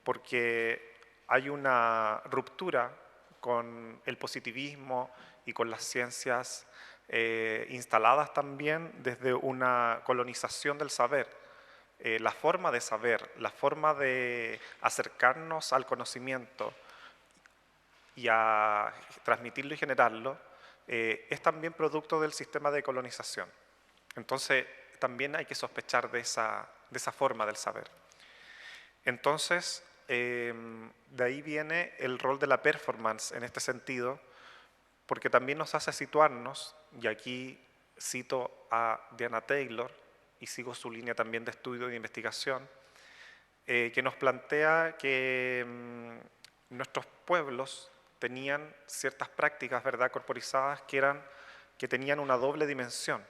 Porque hay una ruptura con el positivismo y con las ciencias instaladas también desde una colonización del saber. La forma de saber, la forma de acercarnos al conocimiento y a transmitirlo y generarlo, es también producto del sistema de colonización. Entonces, también hay que sospechar de esa forma del saber. Entonces, de ahí viene el rol de la performance en este sentido, porque también nos hace situarnos, y aquí cito a Diana Taylor, y sigo su línea también de estudio y de investigación, que nos plantea que nuestros pueblos tenían ciertas prácticas, ¿verdad?, corporizadas que tenían una doble dimensión,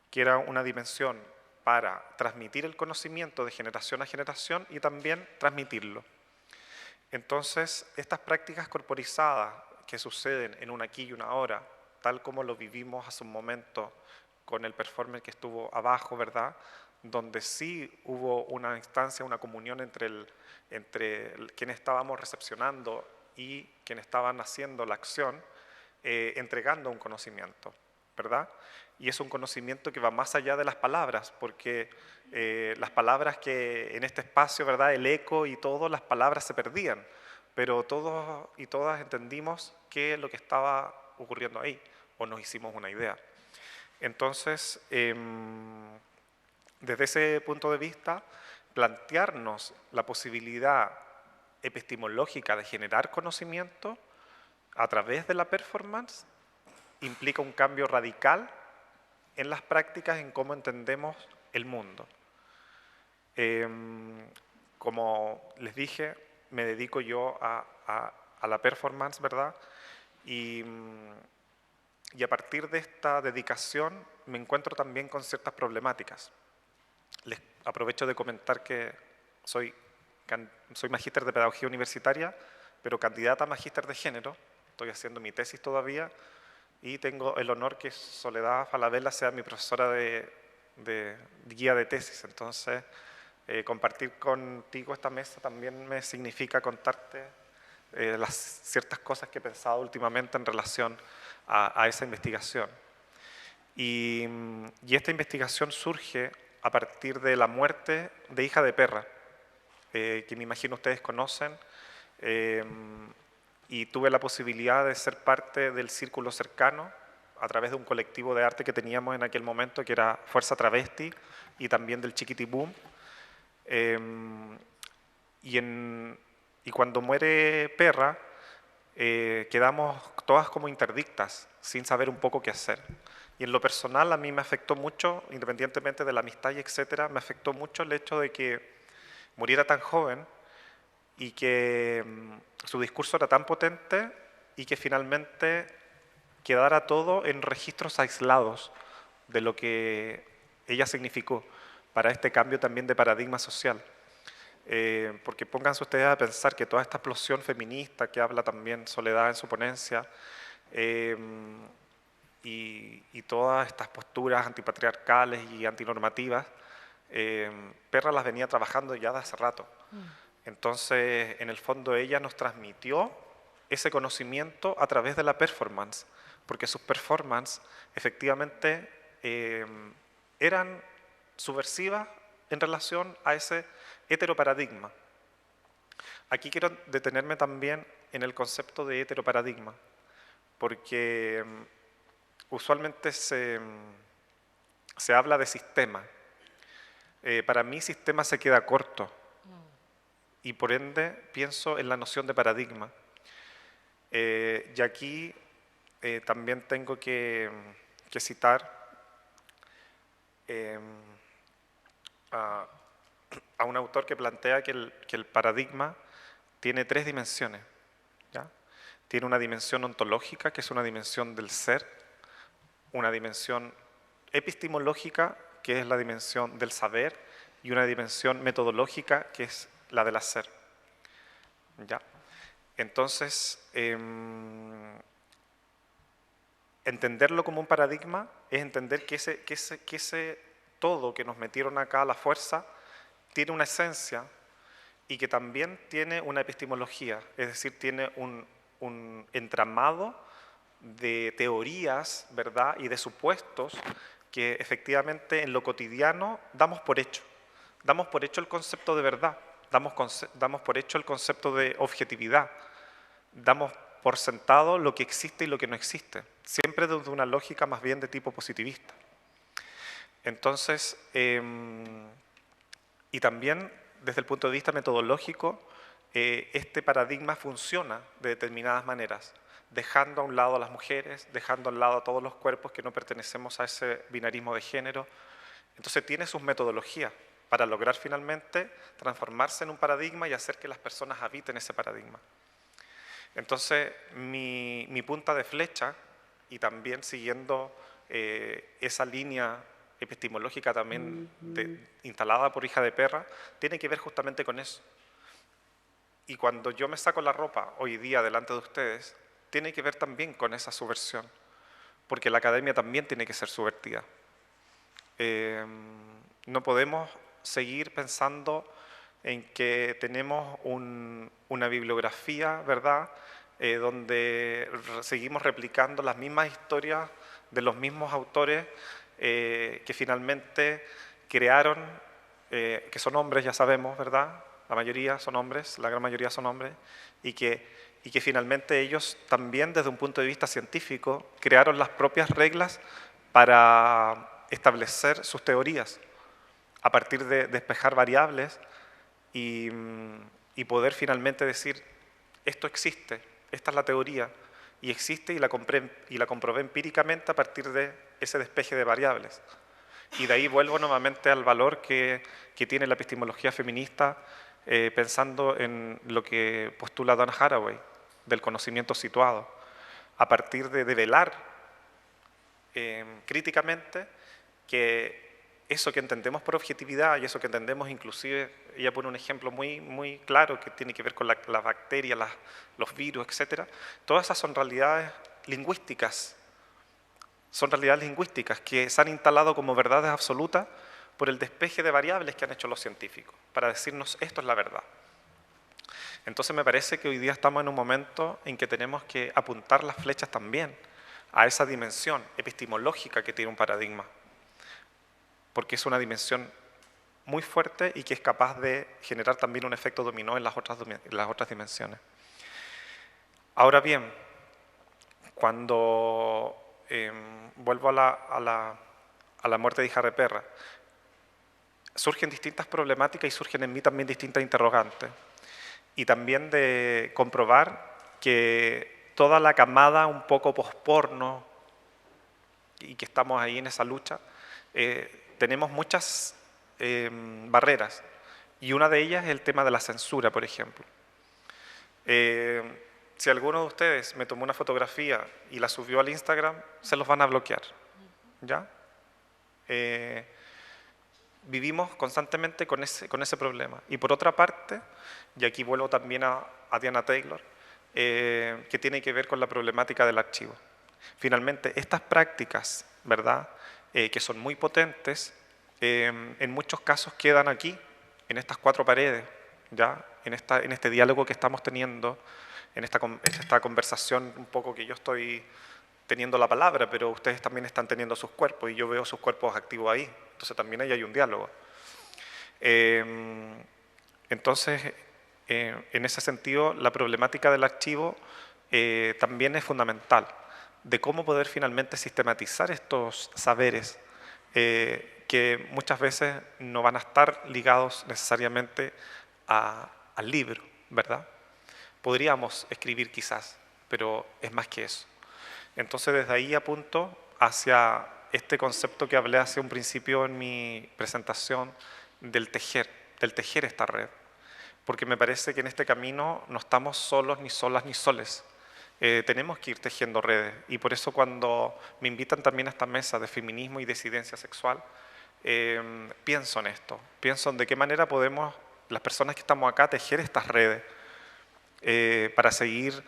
que era una dimensión para transmitir el conocimiento de generación a generación y también transmitirlo. Entonces, estas prácticas corporizadas que suceden en un aquí y una ahora, tal como lo vivimos hace un momento con el performer que estuvo abajo, ¿verdad?, donde sí hubo una instancia, una comunión entre quienes estábamos recepcionando y quienes estaban haciendo la acción, entregando un conocimiento, ¿verdad? Y es un conocimiento que va más allá de las palabras, porque las palabras que en este espacio, ¿verdad?, el eco y todo, las palabras se perdían, pero todos y todas entendimos qué es lo que estaba ocurriendo ahí, o nos hicimos una idea. Entonces, desde ese punto de vista, plantearnos la posibilidad epistemológica de generar conocimiento a través de la performance implica un cambio radical en las prácticas, en cómo entendemos el mundo. Como les dije, me dedico yo a la performance, ¿verdad? Y a partir de esta dedicación me encuentro también con ciertas problemáticas. Les aprovecho de comentar que soy magíster de pedagogía universitaria, pero candidata a magíster de género. Estoy haciendo mi tesis todavía y tengo el honor que Soledad Falabella sea mi profesora de de guía de tesis. Entonces, compartir contigo esta mesa también me significa contarte las ciertas cosas que he pensado últimamente en relación a esa investigación. Y esta investigación surge a partir de la muerte de Hija de Perra, que me imagino ustedes conocen, y tuve la posibilidad de ser parte del círculo cercano a través de un colectivo de arte que teníamos en aquel momento, que era Fuerza Travesti, y también del Chiquitibum. Y cuando muere Perra, quedamos todas como interdictas, sin saber un poco qué hacer. Y en lo personal a mí me afectó mucho, independientemente de la amistad y etcétera, me afectó mucho el hecho de que muriera tan joven y que su discurso era tan potente y que finalmente quedara todo en registros aislados de lo que ella significó para este cambio también de paradigma social. Porque pónganse ustedes a pensar que toda esta explosión feminista que habla también Soledad en su ponencia, y todas estas posturas antipatriarcales y antinormativas, Perra las venía trabajando ya de hace rato. Entonces, en el fondo, ella nos transmitió ese conocimiento a través de la performance, porque sus performances efectivamente eran subversivas en relación a ese heteroparadigma. Aquí quiero detenerme también en el concepto de heteroparadigma, porque usualmente se habla de sistema. Para mí sistema se queda corto y por ende pienso en la noción de paradigma. Y aquí también tengo que citar a un autor que plantea que el paradigma tiene 3 dimensiones, ¿ya? Tiene una dimensión ontológica, que es una dimensión del ser, una dimensión epistemológica, que es la dimensión del saber, y una dimensión metodológica, que es la del hacer, ¿ya? Entonces, entenderlo como un paradigma es entender que ese todo que nos metieron acá a la fuerza tiene una esencia y que también tiene una epistemología, es decir, tiene un entramado de teorías, ¿verdad?, y de supuestos que efectivamente en lo cotidiano damos por hecho. Damos por hecho el concepto de verdad, damos por hecho el concepto de objetividad, damos por sentado lo que existe y lo que no existe, siempre desde una lógica más bien de tipo positivista. Entonces, y también desde el punto de vista metodológico, este paradigma funciona de determinadas maneras, dejando a un lado a las mujeres, dejando a un lado a todos los cuerpos que no pertenecemos a ese binarismo de género. Entonces tiene sus metodologías para lograr finalmente transformarse en un paradigma y hacer que las personas habiten ese paradigma. Entonces mi punta de flecha, y también siguiendo esa línea epistemológica también instalada por Hija de Perra, tiene que ver justamente con eso. Y cuando yo me saco la ropa hoy día delante de ustedes, tiene que ver también con esa subversión, porque la academia también tiene que ser subvertida. No podemos seguir pensando en que tenemos una bibliografía, ¿verdad?, donde seguimos replicando las mismas historias de los mismos autores que finalmente crearon, que son hombres, ya sabemos, ¿verdad? La mayoría son hombres, la gran mayoría son hombres, y que finalmente ellos también desde un punto de vista científico crearon las propias reglas para establecer sus teorías a partir de despejar variables y poder finalmente decir, esto existe, esta es la teoría, y existe y la comprobé empíricamente a partir de ese despeje de variables. Y de ahí vuelvo nuevamente al valor que tiene la epistemología feminista, pensando en lo que postula Donna Haraway, del conocimiento situado, a partir de develar críticamente que eso que entendemos por objetividad y eso que entendemos, inclusive, ella pone un ejemplo muy claro que tiene que ver con las bacterias, los virus, etc. Todas esas son realidades lingüísticas, son realidades lingüísticas que se han instalado como verdades absolutas por el despeje de variables que han hecho los científicos, para decirnos esto es la verdad. Entonces me parece que hoy día estamos en un momento en que tenemos que apuntar las flechas también a esa dimensión epistemológica que tiene un paradigma, porque es una dimensión muy fuerte y que es capaz de generar también un efecto dominó en las otras dimensiones. Ahora bien, cuando vuelvo a la muerte de hija de perra, surgen distintas problemáticas y surgen en mí también distintas interrogantes. Y también de comprobar que toda la camada un poco posporno y que estamos ahí en esa lucha, tenemos muchas barreras. Y una de ellas es el tema de la censura, por ejemplo. Si alguno de ustedes me tomó una fotografía y la subió al Instagram, se los van a bloquear, ¿ya? Vivimos constantemente con ese problema. Y por otra parte, y aquí vuelvo también a Diana Taylor, que tiene que ver con la problemática del archivo. Finalmente, estas prácticas, ¿verdad?, que son muy potentes, en muchos casos quedan aquí, en estas cuatro paredes, ¿ya?, en este diálogo que estamos teniendo, en esta conversación un poco que yo estoy teniendo la palabra, pero ustedes también están teniendo sus cuerpos y yo veo sus cuerpos activos ahí. Entonces también ahí hay un diálogo. Entonces, en ese sentido, la problemática del archivo también es fundamental, de cómo poder finalmente sistematizar estos saberes que muchas veces no van a estar ligados necesariamente al libro, ¿verdad? Podríamos escribir quizás, pero es más que eso. Entonces desde ahí apunto hacia este concepto que hablé hace un principio en mi presentación del tejer esta red. Porque me parece que en este camino no estamos solos, ni solas, ni soles. Tenemos que ir tejiendo redes. Y por eso cuando me invitan también a esta mesa de feminismo y disidencia sexual, pienso en esto. Pienso en de qué manera podemos, las personas que estamos acá, tejer estas redes para seguir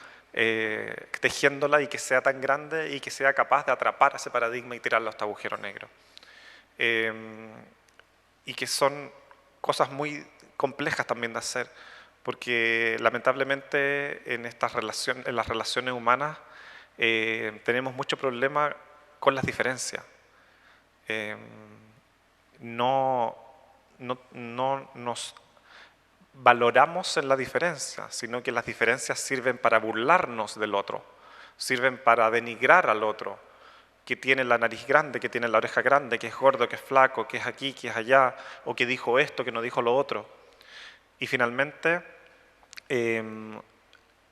tejiéndola y que sea tan grande y que sea capaz de atrapar ese paradigma y tirarlo a este agujero negro. Y que son cosas muy complejas también de hacer, porque lamentablemente en las relaciones humanas tenemos mucho problema con las diferencias. No nos valoramos en la diferencia, sino que las diferencias sirven para burlarnos del otro, sirven para denigrar al otro, que tiene la nariz grande, que tiene la oreja grande, que es gordo, que es flaco, que es aquí, que es allá, o que dijo esto, que no dijo lo otro. Y finalmente,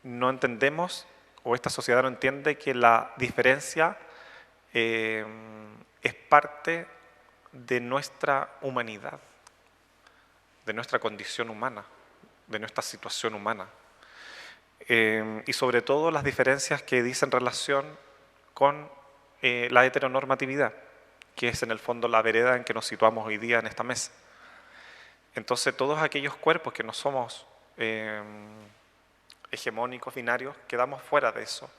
no entendemos, o esta sociedad no entiende, que la diferencia es parte de nuestra humanidad, de nuestra condición humana, de nuestra situación humana. Y sobre todo las diferencias que dicen relación con la heteronormatividad, que es en el fondo la vereda en que nos situamos hoy día en esta mesa. Entonces todos aquellos cuerpos que no somos hegemónicos, binarios, quedamos fuera de eso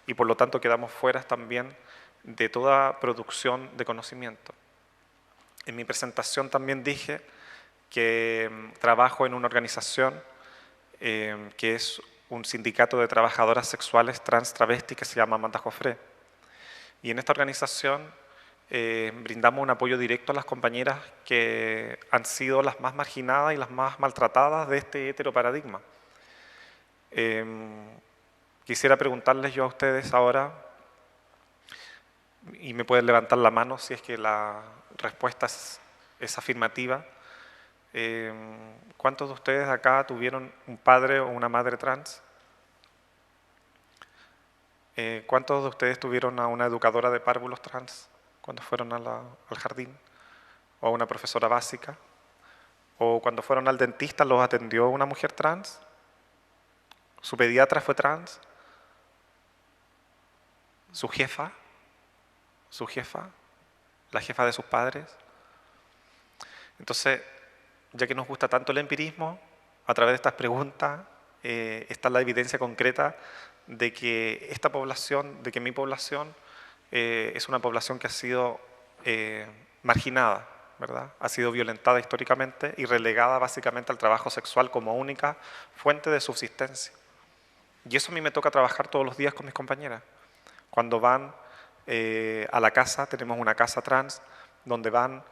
y por lo tanto quedamos fuera también de toda producción de conocimiento. En mi presentación también dije que trabajo en una organización que es un sindicato de trabajadoras sexuales trans travestis que se llama Amanda Joffre. Y en esta organización brindamos un apoyo directo a las compañeras que han sido las más marginadas y las más maltratadas de este heteroparadigma. Quisiera preguntarles yo a ustedes ahora, y me pueden levantar la mano si es que la respuesta es afirmativa. ¿Cuántos de ustedes acá tuvieron un padre o una madre trans? ¿Cuántos de ustedes tuvieron a una educadora de párvulos trans cuando fueron al jardín? ¿O a una profesora básica? ¿O cuando fueron al dentista los atendió una mujer trans? ¿Su pediatra fue trans? ¿Su jefa? ¿Su jefa? ¿La jefa de sus padres? Entonces, ya que nos gusta tanto el empirismo, a través de estas preguntas está la evidencia concreta de que esta población, de que mi población es una población que ha sido marginada, ¿verdad? Ha sido violentada históricamente y relegada básicamente al trabajo sexual como única fuente de subsistencia. Y eso a mí me toca trabajar todos los días con mis compañeras. Cuando van a la casa, tenemos una casa trans, donde van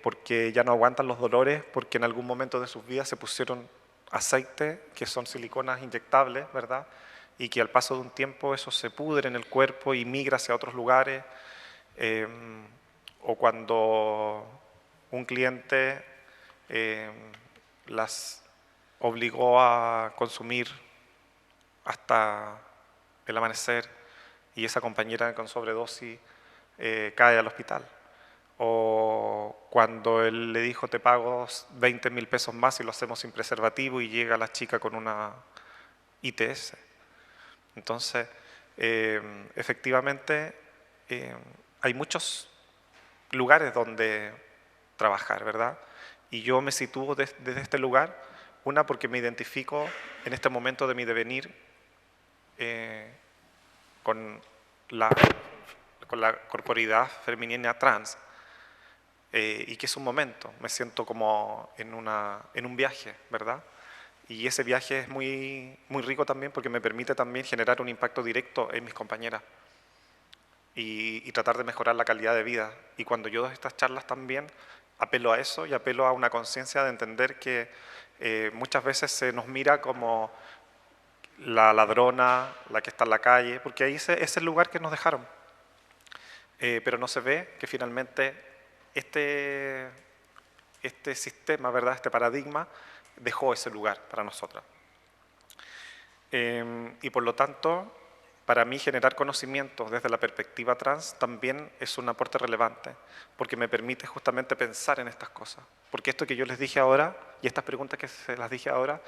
porque ya no aguantan los dolores, porque en algún momento de sus vidas se pusieron aceite, que son siliconas inyectables, ¿verdad? Y que al paso de un tiempo eso se pudre en el cuerpo y migra hacia otros lugares. O cuando un cliente las obligó a consumir hasta el amanecer y esa compañera con sobredosis cae al hospital. O cuando él le dijo te pago 20.000 pesos más y lo hacemos sin preservativo y llega la chica con una ITS. Entonces, efectivamente, hay muchos lugares donde trabajar, ¿verdad? Y yo me sitúo desde este lugar, una porque me identifico en este momento de mi devenir con la corporidad femenina trans, y que es un momento, me siento como en un viaje, ¿verdad? Y ese viaje es muy rico también porque me permite también generar un impacto directo en mis compañeras y tratar de mejorar la calidad de vida. Y cuando yo doy estas charlas también apelo a eso y apelo a una conciencia de entender que muchas veces se nos mira como la ladrona, la que está en la calle, porque ahí es el lugar que nos dejaron. Pero no se ve que finalmente este sistema, ¿verdad? Este paradigma dejó ese lugar para nosotras. Y por lo tanto, para mí generar conocimientos desde la perspectiva trans también es un aporte relevante, porque me permite justamente pensar en estas cosas. Porque esto que yo les dije ahora, y estas preguntas que se las dije ahora,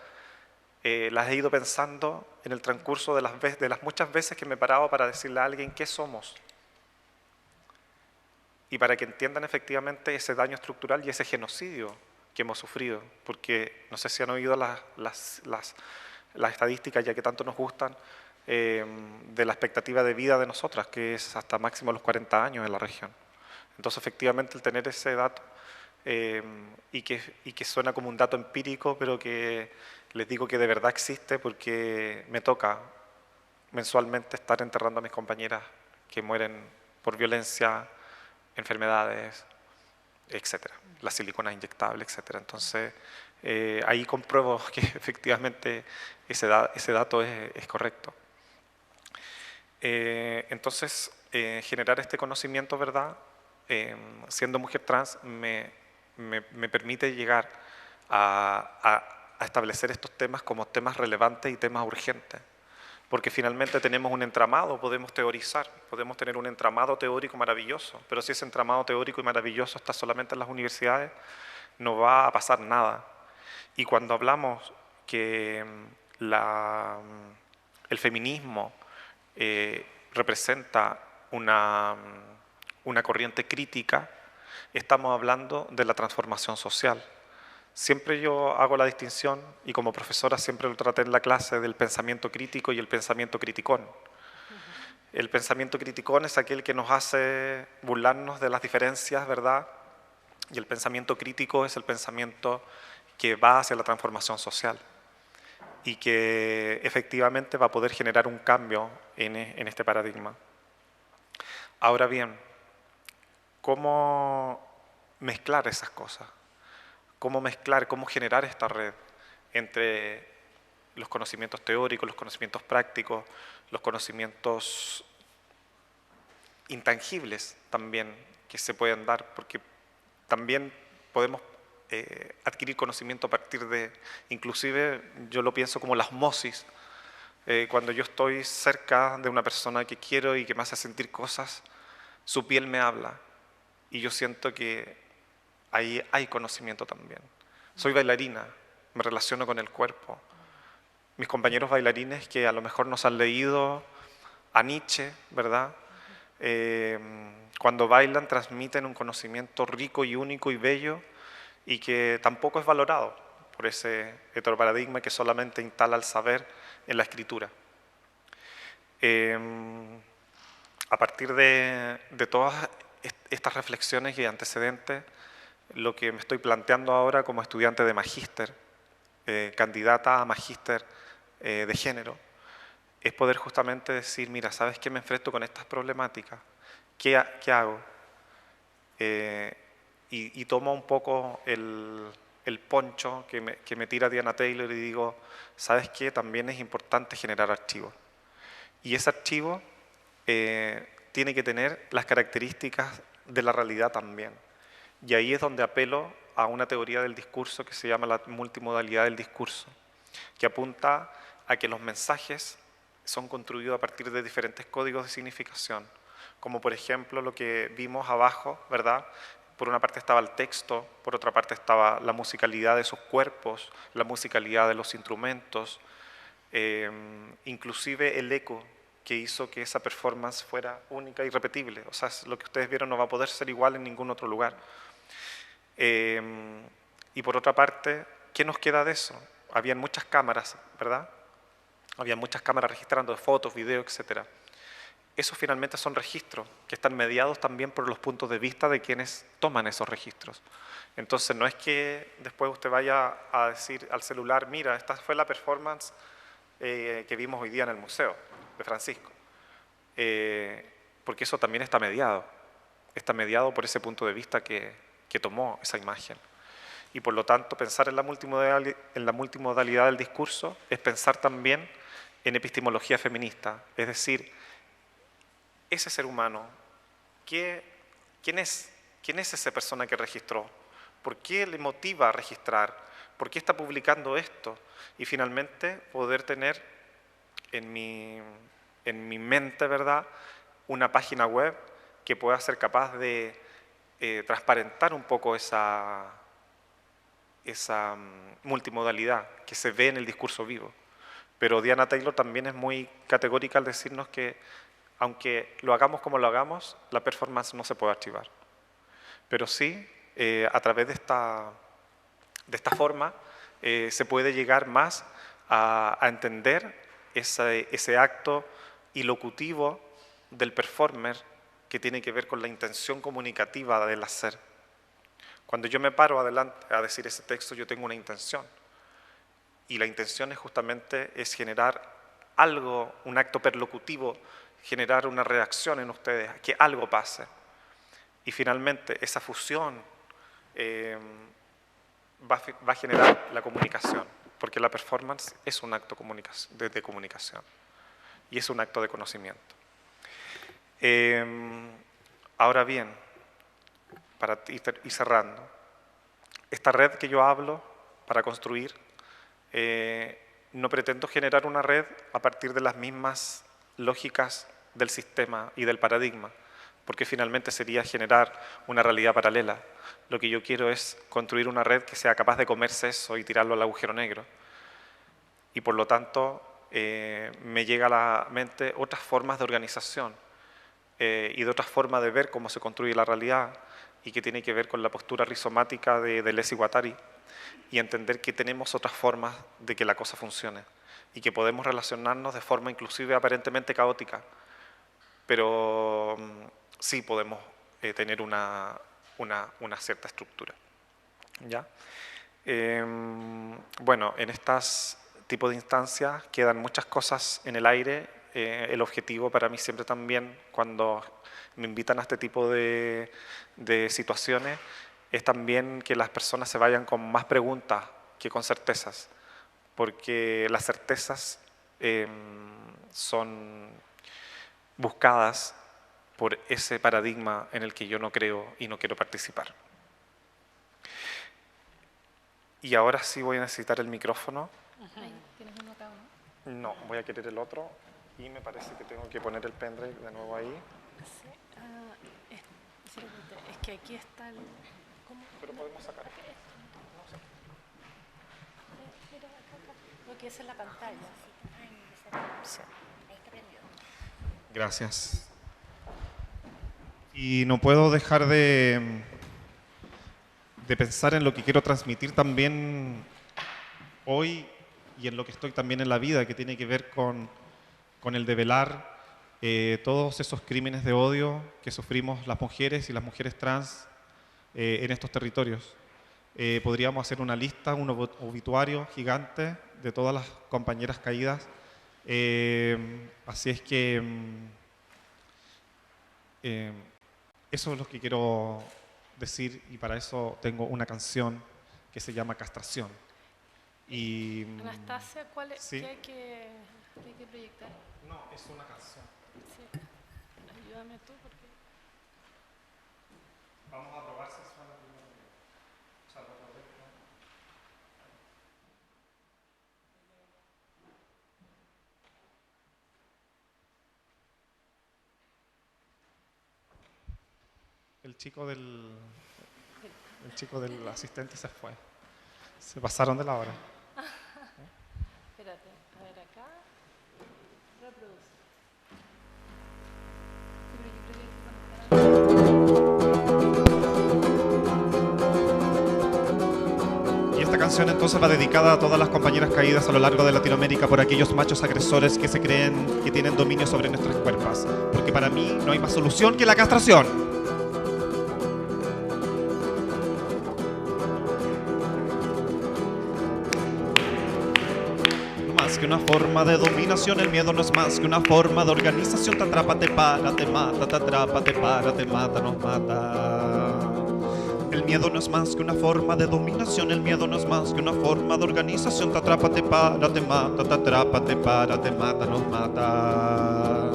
las he ido pensando en el transcurso de las muchas veces que me he parado para decirle a alguien qué somos. Y para que entiendan efectivamente ese daño estructural y ese genocidio que hemos sufrido. Porque no sé si han oído las estadísticas, ya que tanto nos gustan, de la expectativa de vida de nosotras, que es hasta máximo los 40 años en la región. Entonces, efectivamente, el tener ese dato, y que suena como un dato empírico, pero que les digo que de verdad existe porque me toca mensualmente estar enterrando a mis compañeras que mueren por violencia, enfermedades, etcétera, las siliconas inyectables, etcétera. Entonces, ahí compruebo que efectivamente ese dato es correcto. Entonces, generar este conocimiento, ¿verdad? Siendo mujer trans, me permite llegar a establecer estos temas como temas relevantes y temas urgentes. Porque finalmente tenemos un entramado, podemos teorizar, podemos tener un entramado teórico maravilloso, pero si ese entramado teórico y maravilloso está solamente en las universidades, no va a pasar nada. Y cuando hablamos que el feminismo representa una corriente crítica, estamos hablando de la transformación social. Siempre yo hago la distinción, y como profesora siempre lo traté en la clase, del pensamiento crítico y el pensamiento criticón. El pensamiento criticón es aquel que nos hace burlarnos de las diferencias, ¿verdad? Y el pensamiento crítico es el pensamiento que va hacia la transformación social y que efectivamente va a poder generar un cambio en este paradigma. Ahora bien, ¿cómo mezclar esas cosas? ¿Cómo mezclar, cómo generar esta red entre los conocimientos teóricos, los conocimientos prácticos, los conocimientos intangibles también que se pueden dar? Porque también podemos adquirir conocimiento a partir de, inclusive yo lo pienso como la osmosis. Cuando yo estoy cerca de una persona que quiero y que me hace sentir cosas, su piel me habla y yo siento que ahí hay conocimiento también. Soy bailarina, me relaciono con el cuerpo. Mis compañeros bailarines que a lo mejor nos han leído a Nietzsche, ¿verdad? Cuando bailan transmiten un conocimiento rico y único y bello y que tampoco es valorado por ese heteroparadigma que solamente instala el saber en la escritura. A partir de todas estas reflexiones y antecedentes, lo que me estoy planteando ahora como estudiante de magíster, candidata a magíster de género, es poder justamente decir, mira, ¿sabes qué? Me enfrento con estas problemáticas, ¿qué hago? Y tomo un poco el poncho que me tira Diana Taylor y digo, ¿sabes qué? También es importante generar archivos. Y ese archivo tiene que tener las características de la realidad también. Y ahí es donde apelo a una teoría del discurso que se llama la multimodalidad del discurso, que apunta a que los mensajes son construidos a partir de diferentes códigos de significación, como por ejemplo lo que vimos abajo, ¿verdad? Por una parte estaba el texto, por otra parte estaba la musicalidad de sus cuerpos, la musicalidad de los instrumentos, inclusive el eco que hizo que esa performance fuera única y repetible. O sea, lo que ustedes vieron no va a poder ser igual en ningún otro lugar. Y por otra parte, ¿qué nos queda de eso? Habían muchas cámaras, ¿verdad? Había muchas cámaras registrando fotos, videos, etc. Esos finalmente son registros que están mediados también por los puntos de vista de quienes toman esos registros. Entonces no es que después usted vaya a decir al celular, mira, esta fue la performance que vimos hoy día en el museo de Francisco. Porque eso también está mediado por ese punto de vista que tomó esa imagen. Y por lo tanto, pensar en la multimodalidad del discurso es pensar también en epistemología feminista, es decir, ese ser humano, ¿quién es esa persona que registró? ¿Por qué le motiva a registrar? ¿Por qué está publicando esto? Y finalmente poder tener en mi mente, ¿verdad?, una página web que pueda ser capaz de transparentar un poco esa multimodalidad que se ve en el discurso vivo. Pero Diana Taylor también es muy categórica al decirnos que aunque lo hagamos como lo hagamos, la performance no se puede archivar. Pero sí, a través de esta forma, se puede llegar más a entender ese acto ilocutivo del performer que tiene que ver con la intención comunicativa del hacer. Cuando yo me paro adelante a decir ese texto, yo tengo una intención. Y la intención es generar algo, un acto perlocutivo, generar una reacción en ustedes, que algo pase. Y finalmente esa fusión va a generar la comunicación, porque la performance es un acto de comunicación y es un acto de conocimiento. Ahora bien, para ir cerrando, esta red que yo hablo para construir, no pretendo generar una red a partir de las mismas lógicas del sistema y del paradigma, porque finalmente sería generar una realidad paralela. Lo que yo quiero es construir una red que sea capaz de comerse eso y tirarlo al agujero negro. Y por lo tanto, me llega a la mente otras formas de organización y de otras formas de ver cómo se construye la realidad, y que tiene que ver con la postura rizomática de Deleuze y Guattari, y entender que tenemos otras formas de que la cosa funcione y que podemos relacionarnos de forma inclusive aparentemente caótica, pero sí podemos tener una cierta estructura. ¿Ya? Bueno, en estos tipos de instancias quedan muchas cosas en el aire. El objetivo para mí siempre también, cuando me invitan a este tipo de situaciones, es también que las personas se vayan con más preguntas que con certezas, porque las certezas son buscadas por ese paradigma en el que yo no creo y no quiero participar. Y ahora sí voy a necesitar el micrófono. ¿Tienes uno acá, no? No, voy a querer el otro y me parece que tengo que poner el pendrive de nuevo ahí. Sí, es que aquí está el... ¿Cómo? Pero podemos sacar. Mira, acá. Lo que es en la pantalla. Sí. Gracias. Y no puedo dejar de pensar en lo que quiero transmitir también hoy y en lo que estoy también en la vida, que tiene que ver con el develar todos esos crímenes de odio que sufrimos las mujeres y las mujeres trans en estos territorios. Podríamos hacer una lista, un obituario gigante de todas las compañeras caídas. Así es que eso es lo que quiero decir, y para eso tengo una canción que se llama Castración. Y, Anastasia, ¿cuál es? sí. ¿Qué hay que proyectar? No, es una canción. Sí. Ayúdame tú porque... Vamos a probar si suena primero. O sea, lo correcto. El chico del asistente se fue. Se pasaron de la hora. Espérate, a ver acá. Reproduce. Y esta canción entonces va dedicada a todas las compañeras caídas a lo largo de Latinoamérica por aquellos machos agresores que se creen que tienen dominio sobre nuestras cuerpos. Porque para mí no hay más solución que la castración. Que una forma de dominación, el miedo no es más que una forma de organización. Te atrapa, te para, te mata, te atrapa, te para, te mata, nos mata. El miedo no es más que una forma de dominación, el miedo no es más que una forma de organización. Te atrapa, te para, te mata, te atrapa, te para, te mata, nos mata.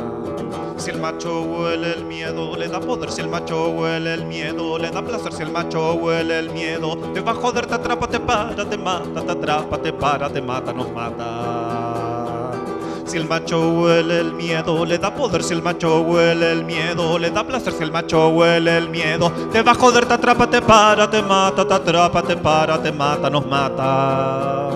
Si el macho huele el miedo, le da poder. Si el macho huele el miedo, le da placer. Si el macho huele el miedo, te va a joder, te atrapa, te para, te mata, te atrapa, te para, te mata, nos mata. Si el macho huele el miedo, le da poder. Si el macho huele el miedo, le da placer. Si el macho huele el miedo, te va a joder, te atrapa, te para, te mata, te atrapa, te para, te mata, nos mata.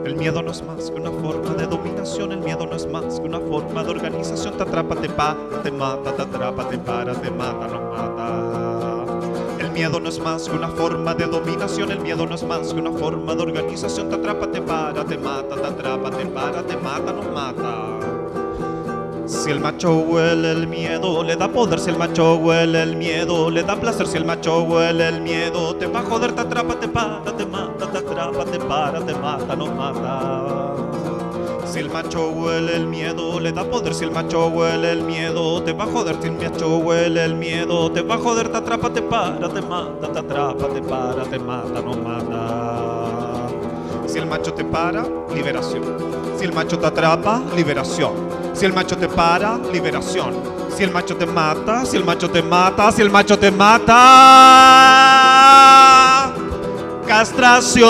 El miedo no es más que una forma de dominación, el miedo no es más que una forma de organización. Te atrapa, te para, te mata, te atrapa, te para, te mata, nos mata. El miedo no es más que una forma de dominación, el miedo no es más que una forma de organización. Te atrapa, te para, te mata, te atrapa, te para, te mata, nos mata. Si el macho huele el miedo, le da poder. Si el macho huele el miedo, le da placer. Si el macho huele el miedo, te va a joder, te atrapa, te para, te mata, te atrapa, te para, te mata, nos mata. Si el macho huele el miedo, le da poder. Si el macho huele el miedo, te va a joder. Si el macho huele el miedo, te va a joder, te atrapa, te para, te mata, te atrapa, te para, te mata, nos mata. Si el macho te para, liberación. Si el macho te atrapa, liberación. Si el macho te para, liberación. Si el macho te mata, si el macho te mata, si el macho te mata, castración,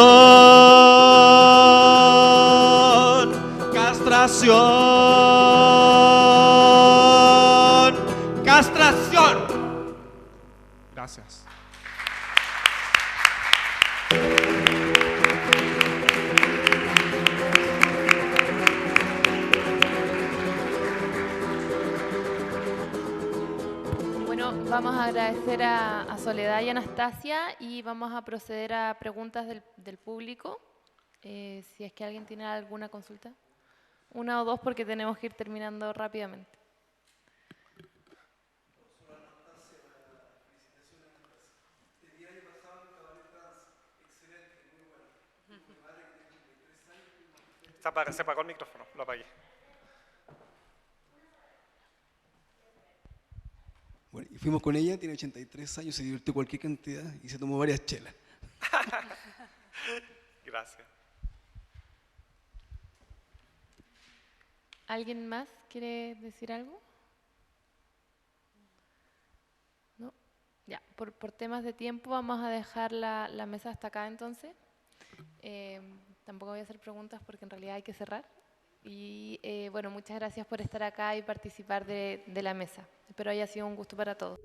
castración, castración. Gracias. Vamos a agradecer a Soledad y Anastasia y vamos a proceder a preguntas del público. Si es que alguien tiene alguna consulta. Una o dos porque tenemos que ir terminando rápidamente. Se apagó el micrófono, lo apagué. Bueno, y fuimos con ella, tiene 83 años, se divirtió cualquier cantidad y se tomó varias chelas. Gracias. ¿Alguien más quiere decir algo? ¿No? Ya, por temas de tiempo vamos a dejar la mesa hasta acá entonces. Tampoco voy a hacer preguntas porque en realidad hay que cerrar. Y bueno, muchas gracias por estar acá y participar de la mesa. Espero haya sido un gusto para todos.